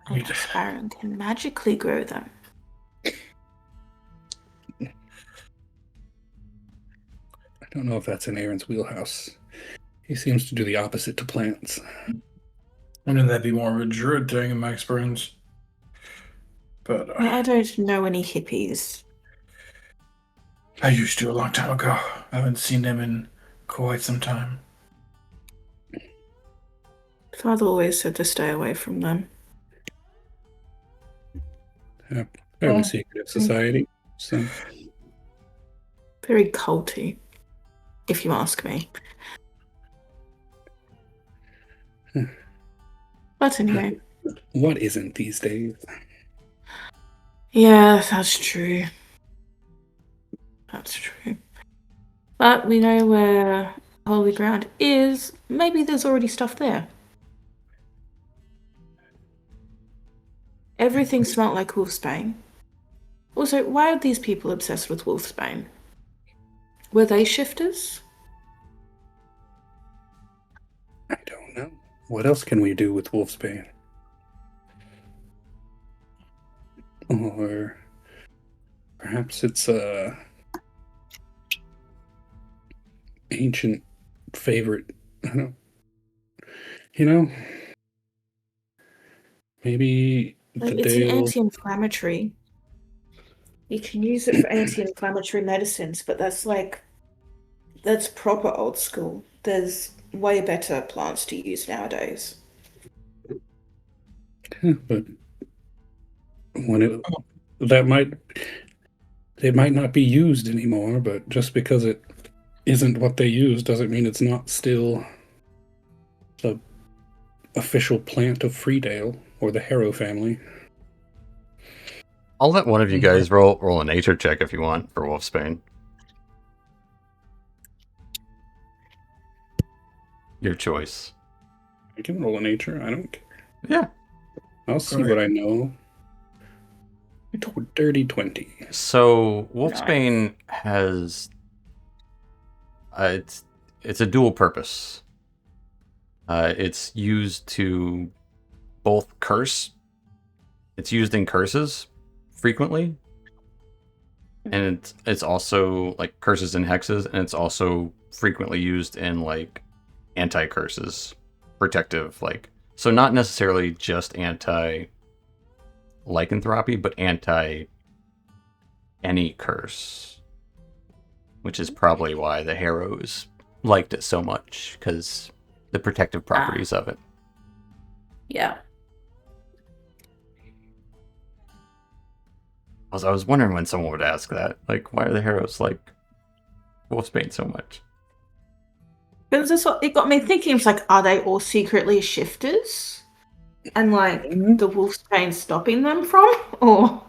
Unless Aaron can magically grow them. I don't know if that's in Aaron's wheelhouse. He seems to do the opposite to plants. Wouldn't that be more of a druid thing in my experience? But I don't know any hippies. I used to a long time ago. I haven't seen them in quite some time. Father always said to stay away from them. Yeah, fairly secretive society. So very culty, if you ask me. But anyway. What isn't these days? Yeah, that's true. That's true. But we know where holy ground is. Maybe there's already stuff there. Everything smelled like wolfsbane. Also, why are these people obsessed with wolfsbane? Were they shifters? I don't know. What else can we do with wolfsbane? Or perhaps it's a ancient favorite. I don't. Maybe it's an anti-inflammatory. You can use it for anti-inflammatory medicines, but that's proper old school. There's way better plants to use nowadays. But it might not be used anymore, but just because it isn't what they use doesn't mean it's not still the official plant of Freedale or the Harrow family. I'll let one of you guys roll a nature check if you want for wolfsbane. Your choice. I can roll a nature. I don't care. Yeah. I'll see what I know. Dirty 20. So wolfsbane has it's a dual purpose. It's used to both curse. It's used in curses frequently, and it's also like curses and hexes, and it's also frequently used in like anti-curses, protective, like, so not necessarily just anti-lycanthropy, but anti any curse, which is probably why the Harrows liked it so much, because the protective properties of it. Yeah. I was wondering when someone would ask that, like, why are the Harrows like wolfsbane so much? Because it got me thinking. It's like, are they all secretly shifters, and like the wolfsbane stopping them from, or?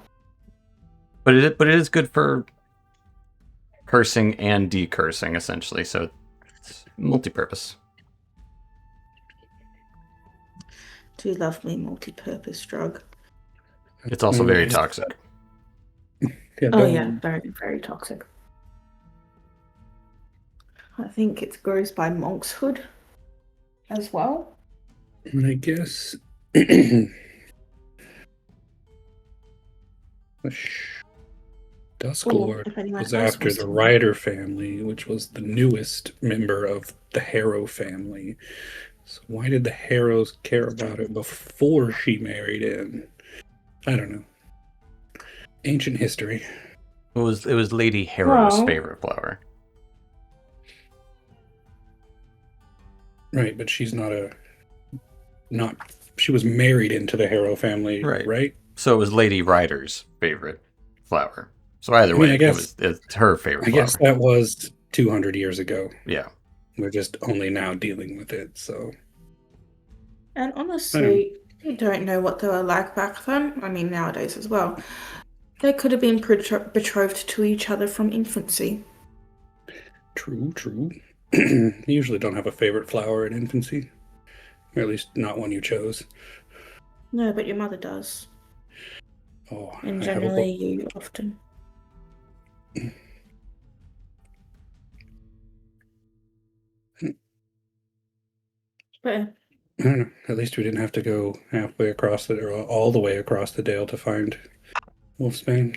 But it is good for cursing and decursing, essentially. So it's multi-purpose. Do lovely multi-purpose drug. It's also very toxic. Yeah, Oh don't- yeah, very, very toxic. I think it grows by monkshood as well. I guess. The Dusklord If anyone was else after wants the to- Ryder family, which was the newest member of the Harrow family. So why did the Harrows care about it before she married in? I don't know. Ancient history. It was Lady Harrow's Well- favorite flower. Right, but she's not she was married into the Harrow family, Right. right? So it was Lady Ryder's favorite flower. So either I mean, way, I guess- it's her favorite I flower. guess that was 200 years ago. Yeah. We're just only now dealing with it, so And honestly, you don't know what they were like back then. I mean, nowadays as well. They could have been betrothed to each other from infancy. true. You usually don't have a favorite flower in infancy. Or at least not one you chose. No, but your mother does. Oh, And I have a generally, you often. But I don't know. At least we didn't have to go halfway across or all the way across the Dale to find Wolfsbane.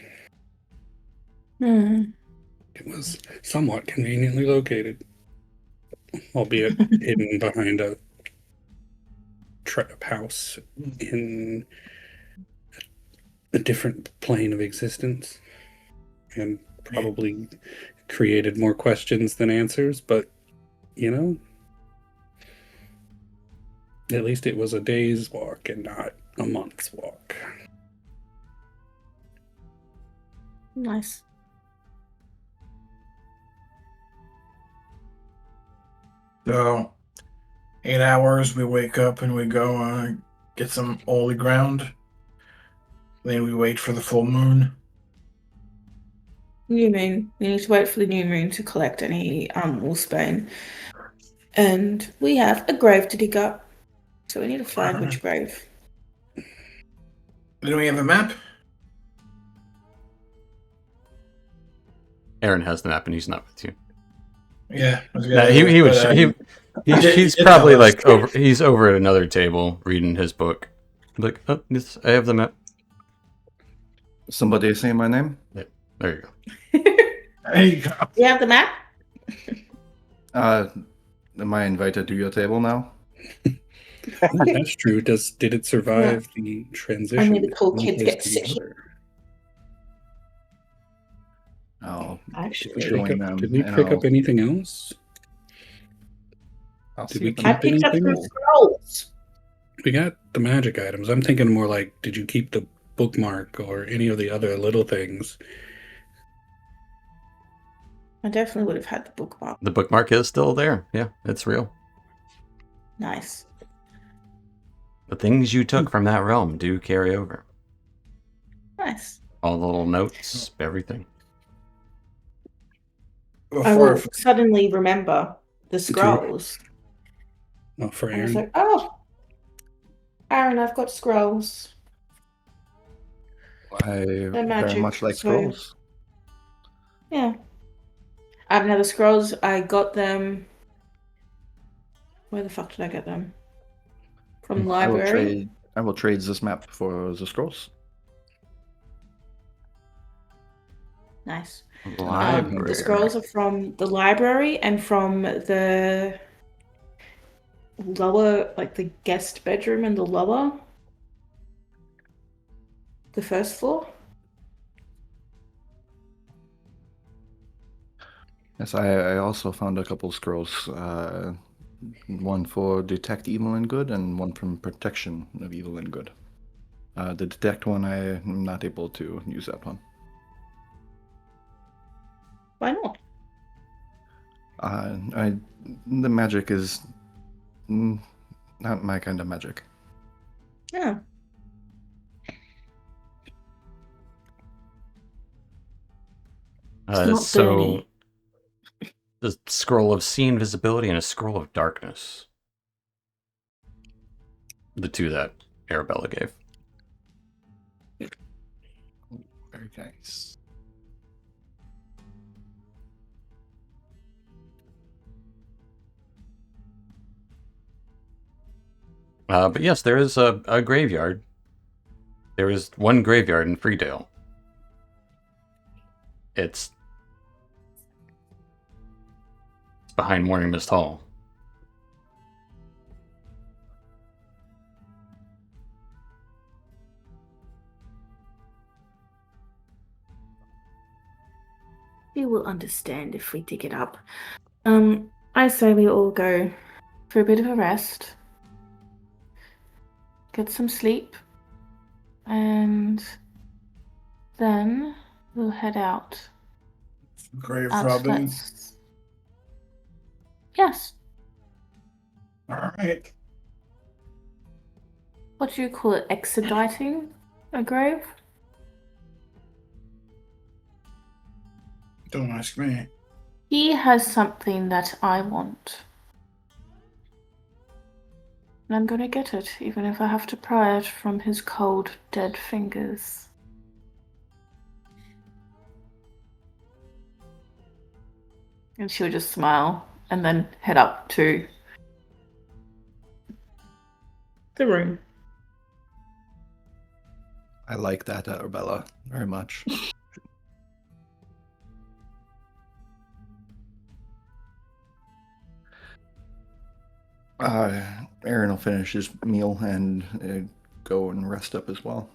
It was somewhat conveniently located, albeit hidden behind a house in a different plane of existence, and probably created more questions than answers. But you know, at least it was a day's walk and not a month's walk. nice. So, 8 hours, we wake up and we go get some holy ground. Then we wait for the full moon. New moon. We need to wait for the new moon to collect any wolfsbane. And we have a grave to dig up. So we need to find which grave. Then we have a map. Aaron has the map and he's not with you. Yeah, I was No, gonna- he would. but, He's did probably tell us. like over. He's over at another table reading his book. Like, oh, yes, I have the map. Somebody say my name? There you go. There you go. You have the map? Am I invited to your table now? That's true. Did it survive the transition? Only the cool kids One get place to sick. the other? I'll Actually, join them. Did we and pick I'll- up anything else? I'll Did see we if I keep picked up anything? some scrolls. We got the magic items. I'm thinking more like, did you keep the bookmark or any of the other little things? I definitely would have had the bookmark. The bookmark is still there. Yeah, it's real. Nice. The things you took from that realm do carry over. Nice. All the little notes, everything. I will suddenly remember the scrolls. Oh, for And it's Aaron. like, oh, Aaron, I've got scrolls. I very magic, much like so- scrolls. Yeah. Now the scrolls, I got them. Where the fuck did I get them? From the I will library. trade this map for the scrolls. Nice. Library. The scrolls are from the library and from the lower, like the guest bedroom in the lower. The first floor. Yes, I also found a couple scrolls. One for detect evil and good, and one from protection of evil and good. The detect one, I am not able to use that one. Why not? The magic is not my kind of magic. Yeah. It's not So, burning. the scroll of see invisibility and a scroll of darkness. the two that Arabella gave. Very nice. But yes, there is a graveyard. There is one graveyard in Freedale. It's behind Morning Mist Hall. You will understand if we dig it up. I say we all go for a bit of a rest, get some sleep, and then we'll head out. Grave robbing. Yes. All right. What do you call it? Expediting a grave? Don't ask me. He has something that I want. And I'm gonna get it, even if I have to pry it from his cold, dead fingers. And she'll just smile and then head up to the room. I like that, Arabella, very much. Aaron will finish his meal and go and rest up as well.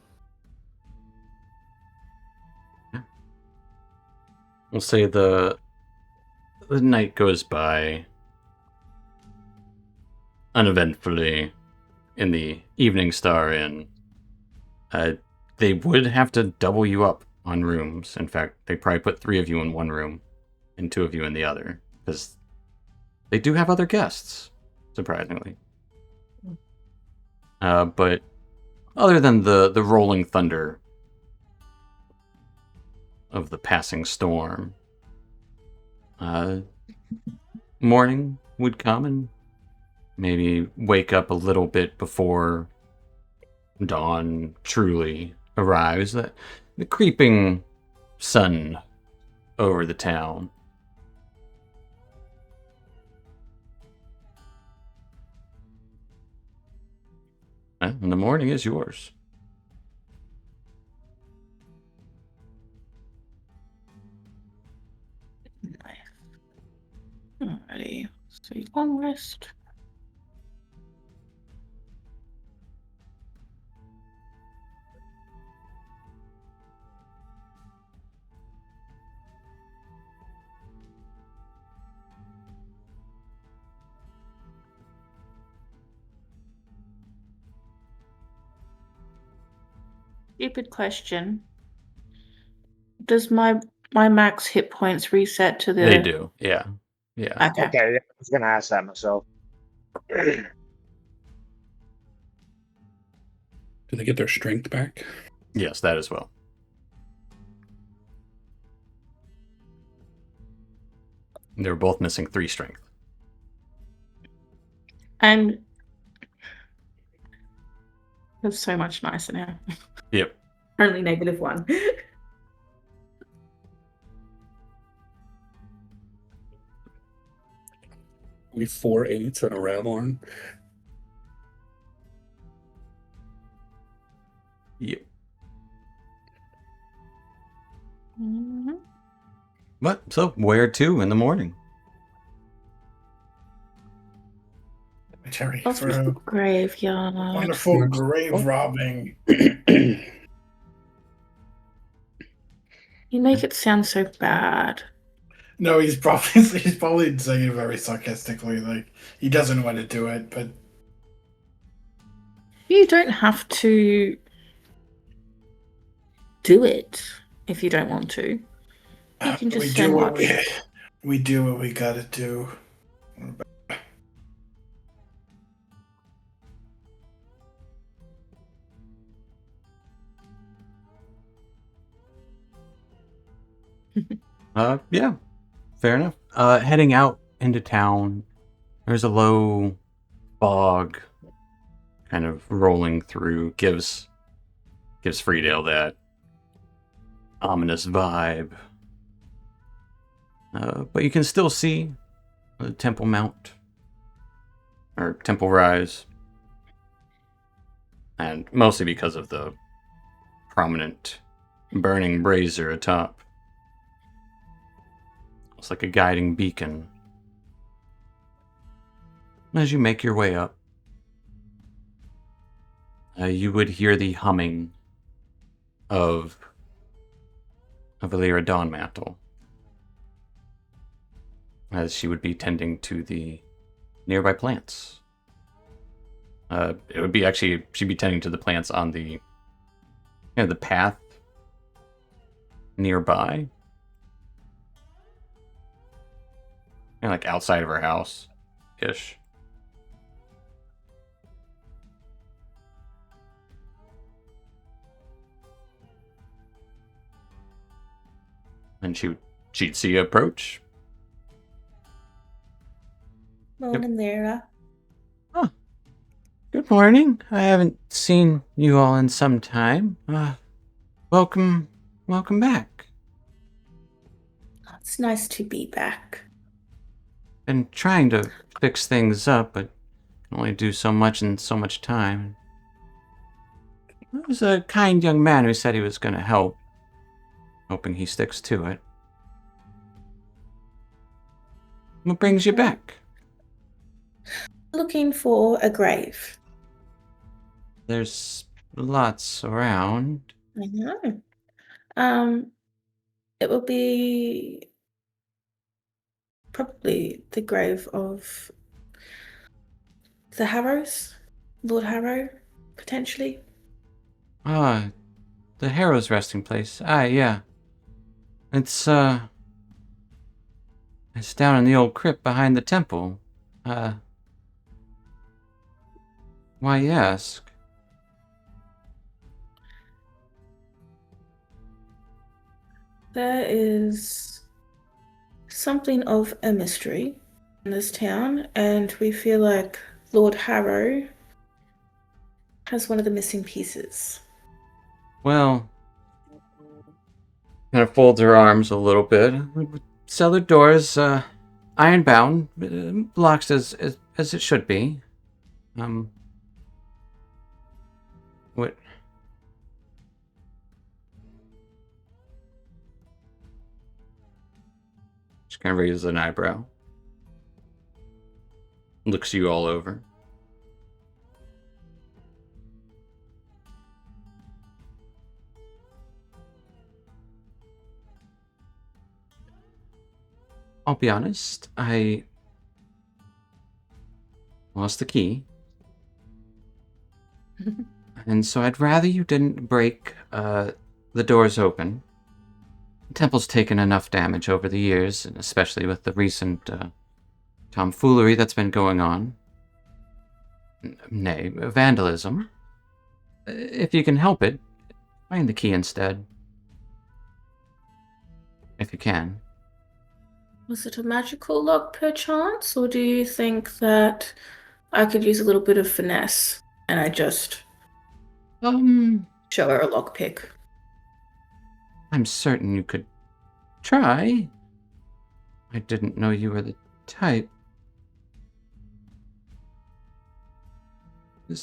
We'll say the night goes by uneventfully in the Evening Star Inn. They would have to double you up on rooms. In fact, they probably put 3 of you in one room and 2 of you in the other, because they do have other guests, surprisingly. But other than the rolling thunder of the passing storm, morning would come and maybe wake up a little bit before dawn truly arrives. The creeping sun over the town. And the morning is yours. Alrighty, so long rest. Stupid question. Does my max hit points reset to the... They do, yeah. Yeah. Okay. Okay, I was gonna ask that myself. Do they get their strength back? Yes, that as well. They were both missing 3 strength. And that's so much nicer now. Yep. Only -1. We 4 8s and a Ravlorn. Yep. Mm-hmm. But, so, where to in the morning? Terry, Off for to the a graveyard. wonderful grave robbing. You make it sound so bad. No, he's probably saying it very sarcastically, like he doesn't want to do it, but You don't have to do it if you don't want to. You can just stand watch. we do what we gotta do. Yeah, fair enough. Heading out into town, there's a low fog kind of rolling through, gives Friedale that ominous vibe. But you can still see the Temple Mount, or Temple Rise, and mostly because of the prominent burning brazier atop. It's like a guiding beacon. As you make your way up, you would hear the humming of Valera Dawnmantle, as she would be tending to the nearby plants. It would be actually, she'd be tending to the plants on the path nearby, like outside of her house ish. And she'd see you approach. Morning, Lyra. Oh, good morning. I haven't seen you all in some time. Welcome back. It's nice to be back. Been trying to fix things up, but can only do so much in so much time. There was a kind young man who said he was going to help. Hoping he sticks to it. What brings you back? Looking for a grave. There's lots around. I know. It will be probably the grave of the Harrows, Lord Harrow, potentially. Ah, the Harrow's resting place. Ah, yeah. It's down in the old crypt behind the temple. Why you ask? There is something of a mystery in this town, and we feel like Lord Harrow has one of the missing pieces. Well, kind of folds her arms a little bit. Cellar doors, iron-bound, locked as it should be. What? She kind of raises an eyebrow. Looks you all over. I'll be honest, I lost the key. And so I'd rather you didn't break the doors open. The temple's taken enough damage over the years, and especially with the recent tomfoolery that's been going on. Nay, vandalism. If you can help it, find the key instead. If you can. Was it a magical lock perchance, or do you think that I could use a little bit of finesse and I just show her a lockpick? I'm certain you could try. I didn't know you were the type.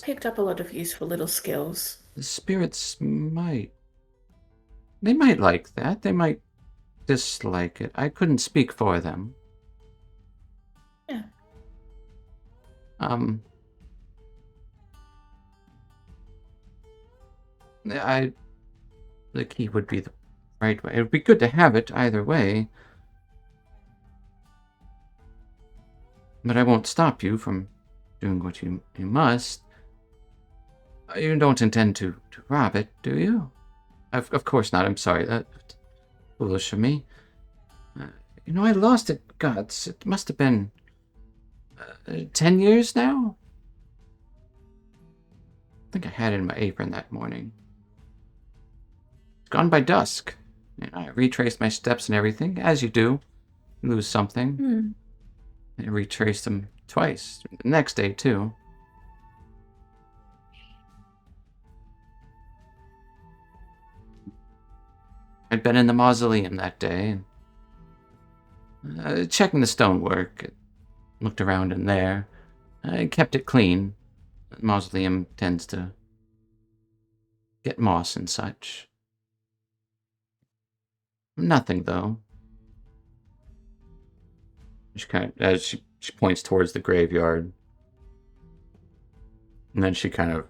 Picked up a lot of useful little skills. The spirits might. They might like that. They might dislike it. I couldn't speak for them. Yeah. The key would be the right way. It would be good to have it either way. But I won't stop you from doing what you must. You don't intend to rob it, do you? Of course not. I'm sorry. That's foolish of me. I lost it, Guts. It must have been 10 years now? I think I had it in my apron that morning. It's gone by dusk. I retraced my steps and everything, as you do. You lose something. I retraced them twice. The next day, too. I'd been in the mausoleum that day, checking the stonework. Looked around in there. I kept it clean. The mausoleum tends to get moss and such. Nothing, though. As she points towards the graveyard. And then she kind of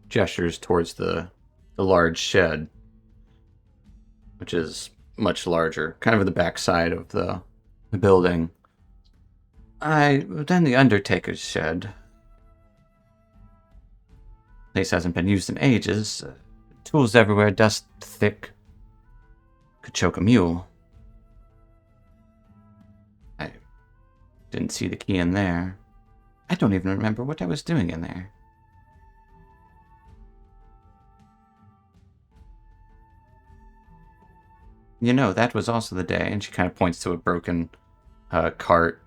gestures towards the large shed, which is much larger, kind of at the backside of the building. Then the Undertaker's shed. Place hasn't been used in ages. Tools everywhere, dust thick. Could choke a mule. I didn't see the key in there. I don't even remember what I was doing in there. You know, that was also the day, and she kind of points to a broken cart.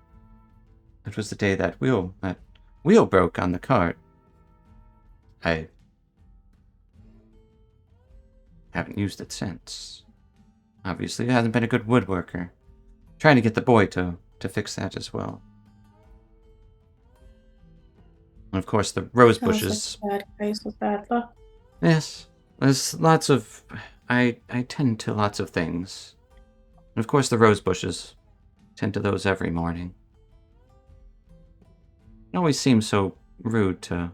It was the day that wheel broke on the cart. I haven't used it since. Obviously, it hasn't been a good woodworker. Trying to get the boy to fix that as well. And of course, the rose bushes. Bad case of bad luck. Yes, there's lots of. I tend to lots of things. And of course, the rose bushes. Tend to those every morning. It always seems so rude to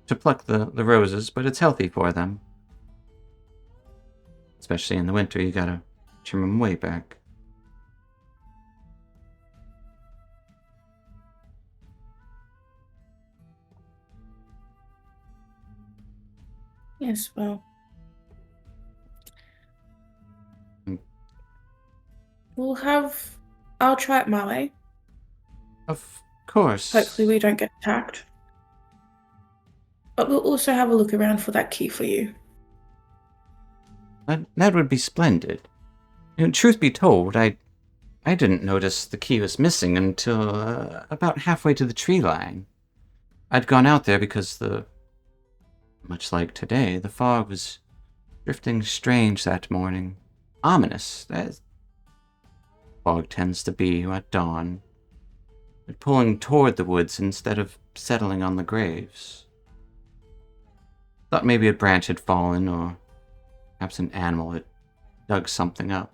pluck the roses, but it's healthy for them. Especially in the winter, you gotta trim them way back. Yes, well. I'll try it my way. Of course. Hopefully we don't get attacked. But we'll also have a look around for that key for you. That would be splendid. Truth be told, I didn't notice the key was missing until about halfway to the tree line. I'd gone out there because much like today, the fog was drifting strange that morning. Ominous, as fog tends to be at dawn. But pulling toward the woods instead of settling on the graves. Thought maybe a branch had fallen, or perhaps an animal had dug something up.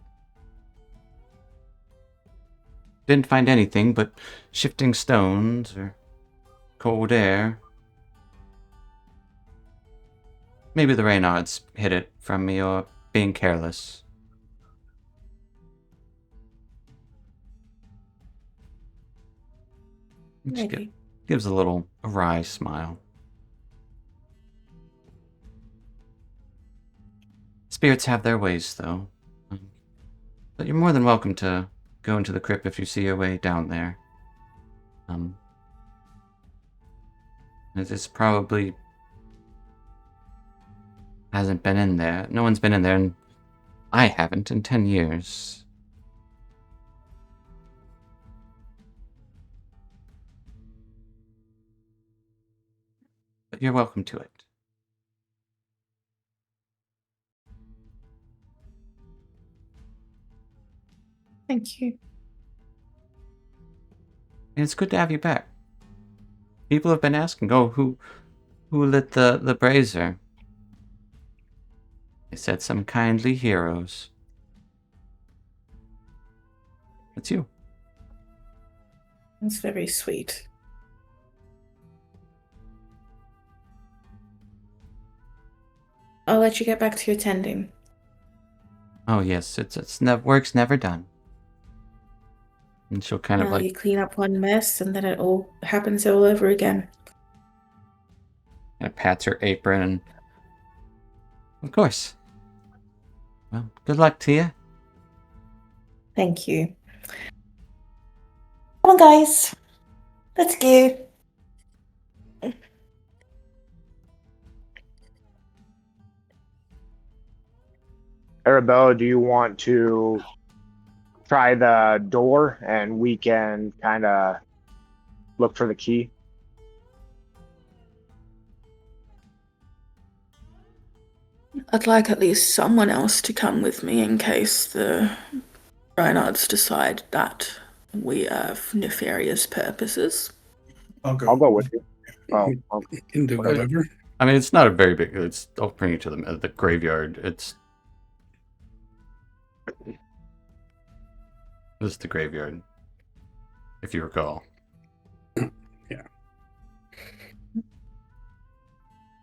Didn't find anything but shifting stones or cold air. Maybe the Reynards hid it from me, or being careless. Maybe. Gives a little wry smile. Spirits have their ways, though. But you're more than welcome to go into the crypt if you see your way down there. This probably hasn't been in there. No one's been in there, and I haven't in 10 years. But you're welcome to it. Thank you. And it's good to have you back. People have been asking, who lit the brazier? They said some kindly heroes. It's you. That's very sweet. I'll let you get back to your tending. Oh yes, work's never done. And she'll kind of like You clean up one mess and then it all happens all over again. kind of pats her apron and of course. Well, good luck to you. Thank you. Come on, guys. Let's go. Arabella, do you want to try the door and we can kind of look for the key? I'd like at least someone else to come with me in case the Reinhards decide that we have nefarious purposes. I'll I'll go go. with you. Oh, You can do whatever. I mean, it's not a very big. I'll bring you to the graveyard. This is the graveyard, if you recall. Yeah.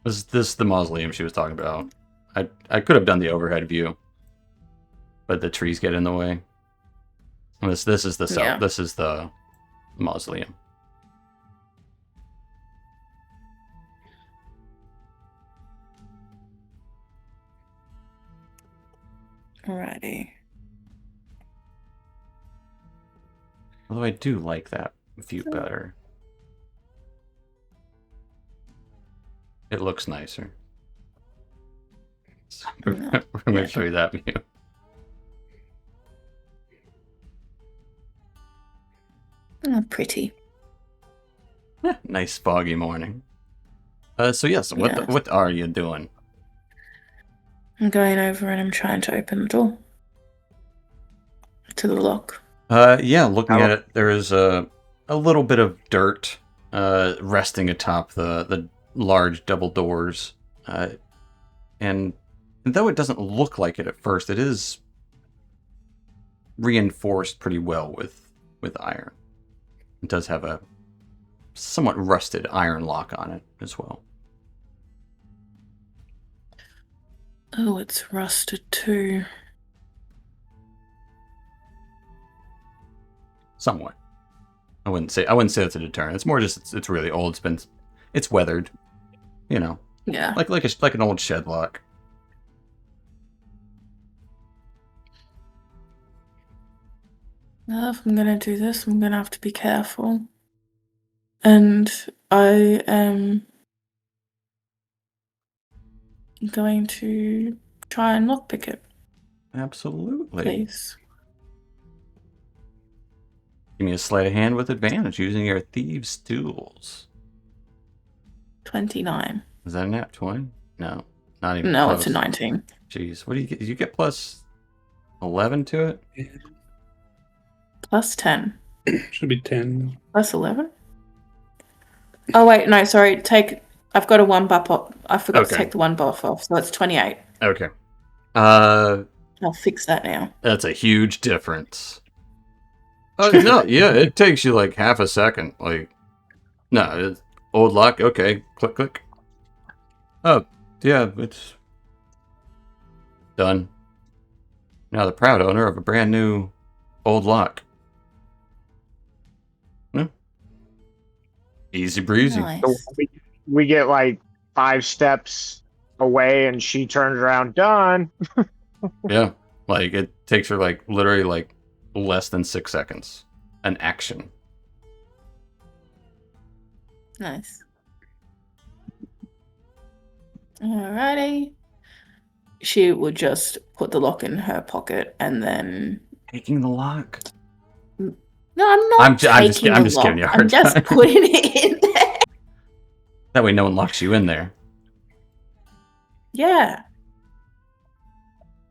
This is the mausoleum she was talking about. I could have done the overhead view, but the trees get in the way. And this is the south. Yeah. This is the mausoleum. Alrighty. Although I do like that view better. It looks nicer. So, Yeah. I'm going to show you that view. Oh, pretty. Nice foggy morning. So yes, Yeah. what are you doing? I'm going over and I'm trying to open the door to the lock. Yeah, looking at it, there is a little bit of dirt resting atop the large double doors, and though it doesn't look like it at first, it is reinforced pretty well with iron. It does have a somewhat rusted iron lock on it as well. Oh, it's rusted too. Somewhat. I wouldn't say it's a deterrent. It's more just it's really old. It's weathered. You know, Yeah. like an old shed lock. Well, if I'm gonna do this, I'm gonna have to be careful. And I am going to try and lockpick it, Absolutely. please. Give me a sleight of hand with advantage using your thieves' tools. 29. Is that a nat 20? No, not even No, close. it's a 19. Jeez, what do you get? You get plus 11 to it? Plus 10. Should be 10. Plus 11? Oh, wait, no, sorry. I've got a one buff off. I forgot to Okay. take the one buff off, so it's 28. Okay. I'll fix that now. That's a huge difference. Oh, no, yeah, it takes you like half a second. Like, no, it's old lock. Okay, click, click. Oh, yeah, it's done. Now the proud owner of a brand new old lock. Easy breezy. Nice. So we get like 5 steps away, and she turns around. Done. Yeah, like it takes her like literally like less than 6 seconds. An action. Nice. Alrighty. She would just put the lock in her pocket and then. Taking the lock. No, I'm not. I'm just taking the giving lock. you a hard I'm just time. putting it in there. That way no one locks you in there. Yeah.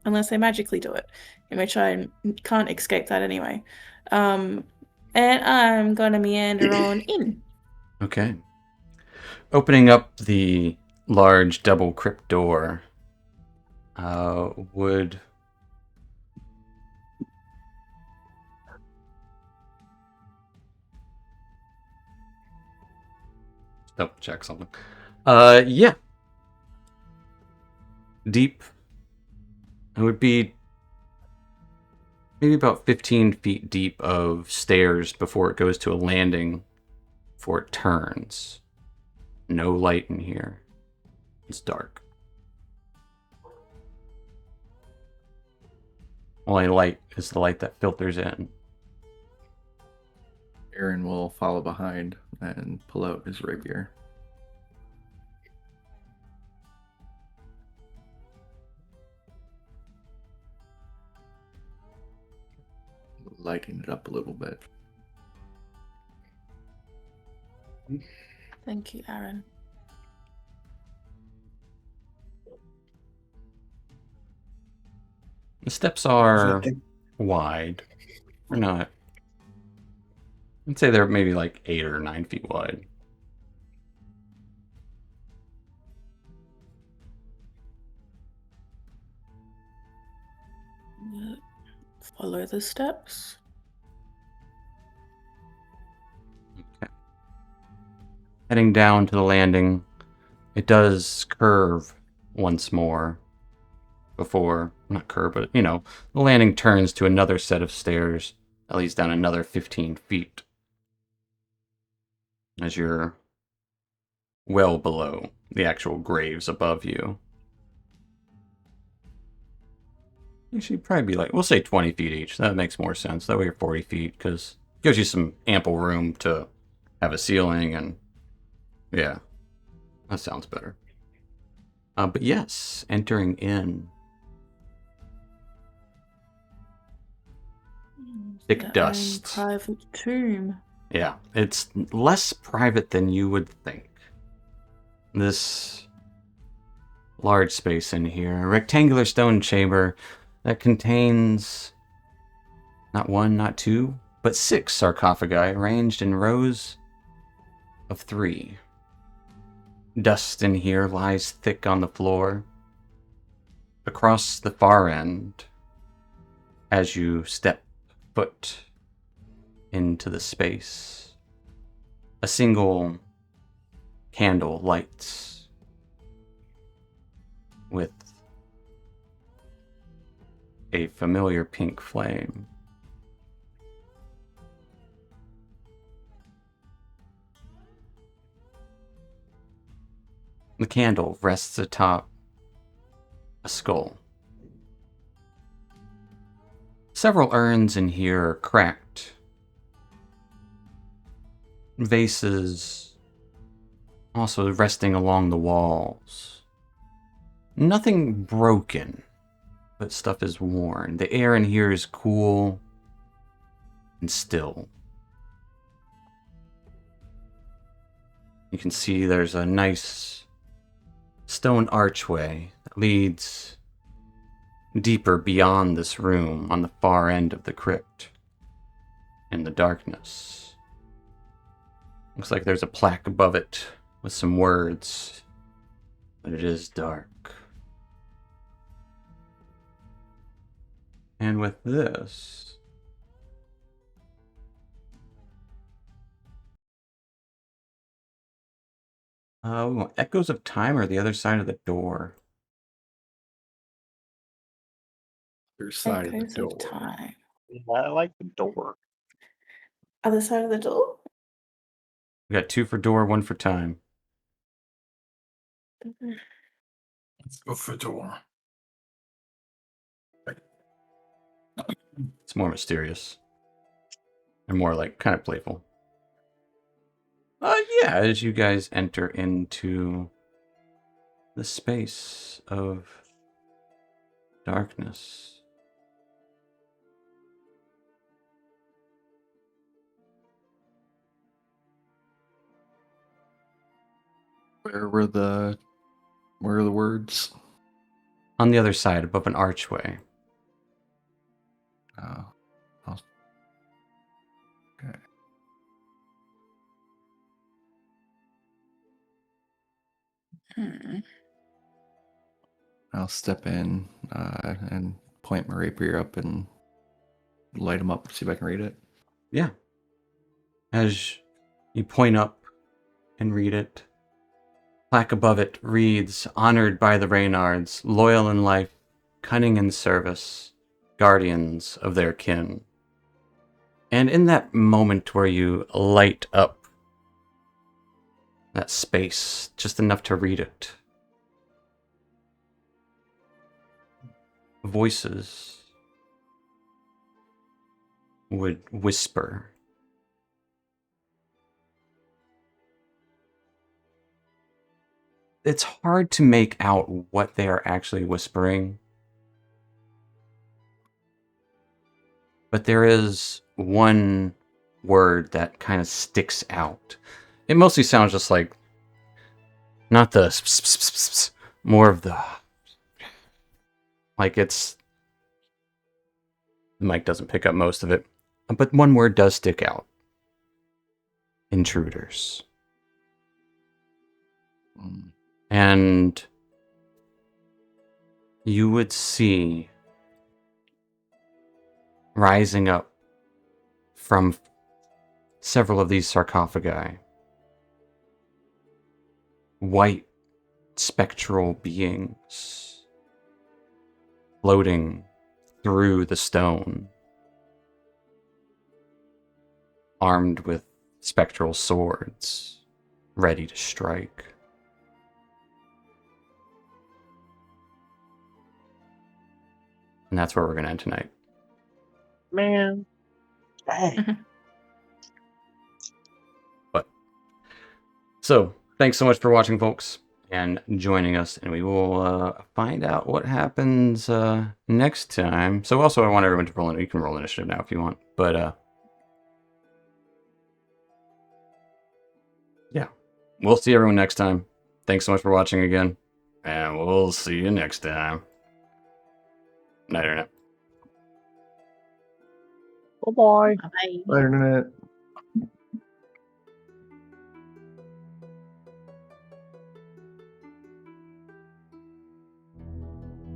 Unless they magically do it, in which I can't escape that anyway. And I'm gonna meander on in. Okay. Opening up the large double crypt door would... Double check something. Yeah. Deep. It would be maybe about 15 feet deep of stairs before it goes to a landing before it turns. No light in here. It's dark. Only light is the light that filters in. Aaron will follow behind and pull out his rapier. Lighting it up a little bit. Thank you, Aaron. The steps are wide. They're not. I'd say they're maybe like 8 or 9 feet wide. Follow the steps. Okay. Heading down to the landing, it does curve once more before, not curve, but the landing turns to another set of stairs that leads down another 15 feet as you're well below the actual graves above you. You should probably be like, we'll say 20 feet each. That makes more sense. That way you're 40 feet, because it gives you some ample room to have a ceiling, and yeah, that sounds better. But yes, entering in. Thick Their own dust. private tomb. Yeah, it's less private than you would think. This large space in here, a rectangular stone chamber that contains not 1, not 2, but 6 sarcophagi arranged in rows of 3. Dust in here lies thick on the floor. Across the far end, as you step foot into the space, a single candle lights with a familiar pink flame. The candle rests atop a skull. Several urns in here are cracked. Vases also resting along the walls. Nothing broken, but stuff is worn. The air in here is cool and still. You can see there's a nice stone archway that leads deeper beyond this room on the far end of the crypt in the darkness. Looks like there's a plaque above it with some words, but it is dark. And with this, Echoes of Time are the other side of the door. Other side of the Echoes door. of time. I like the door. Other side of the door? We got 2 for door, 1 for time. Let's go for door. It's more mysterious and more like kind of playful. Yeah, as you guys enter into the space of darkness. Where are the words? On the other side, above an archway. Oh. Okay. I'll step in and point my rapier up and light him up, see if I can read it. Yeah. As you point up and read it, plaque above it reads, "Honored by the Reynards, loyal in life, cunning in service, guardians of their kin." And in that moment where you light up that space, just enough to read it, voices would whisper. It's hard to make out what they are actually whispering, but there is one word that kind of sticks out. It mostly sounds just like, not the more of the, like it's The mic doesn't pick up most of it. But one word does stick out. Intruders. And you would see rising up from several of these sarcophagi white spectral beings floating through the stone, armed with spectral swords, ready to strike. And that's where we're going to end tonight. Man. Dang. So, thanks so much for watching, folks, and joining us. And we will find out what happens next time. So, also, I want everyone to roll in. You can roll initiative now if you want. But, yeah. We'll see everyone next time. Thanks so much for watching again. And we'll see you next time. Night, Internet. Bye-bye. Bye. Internet.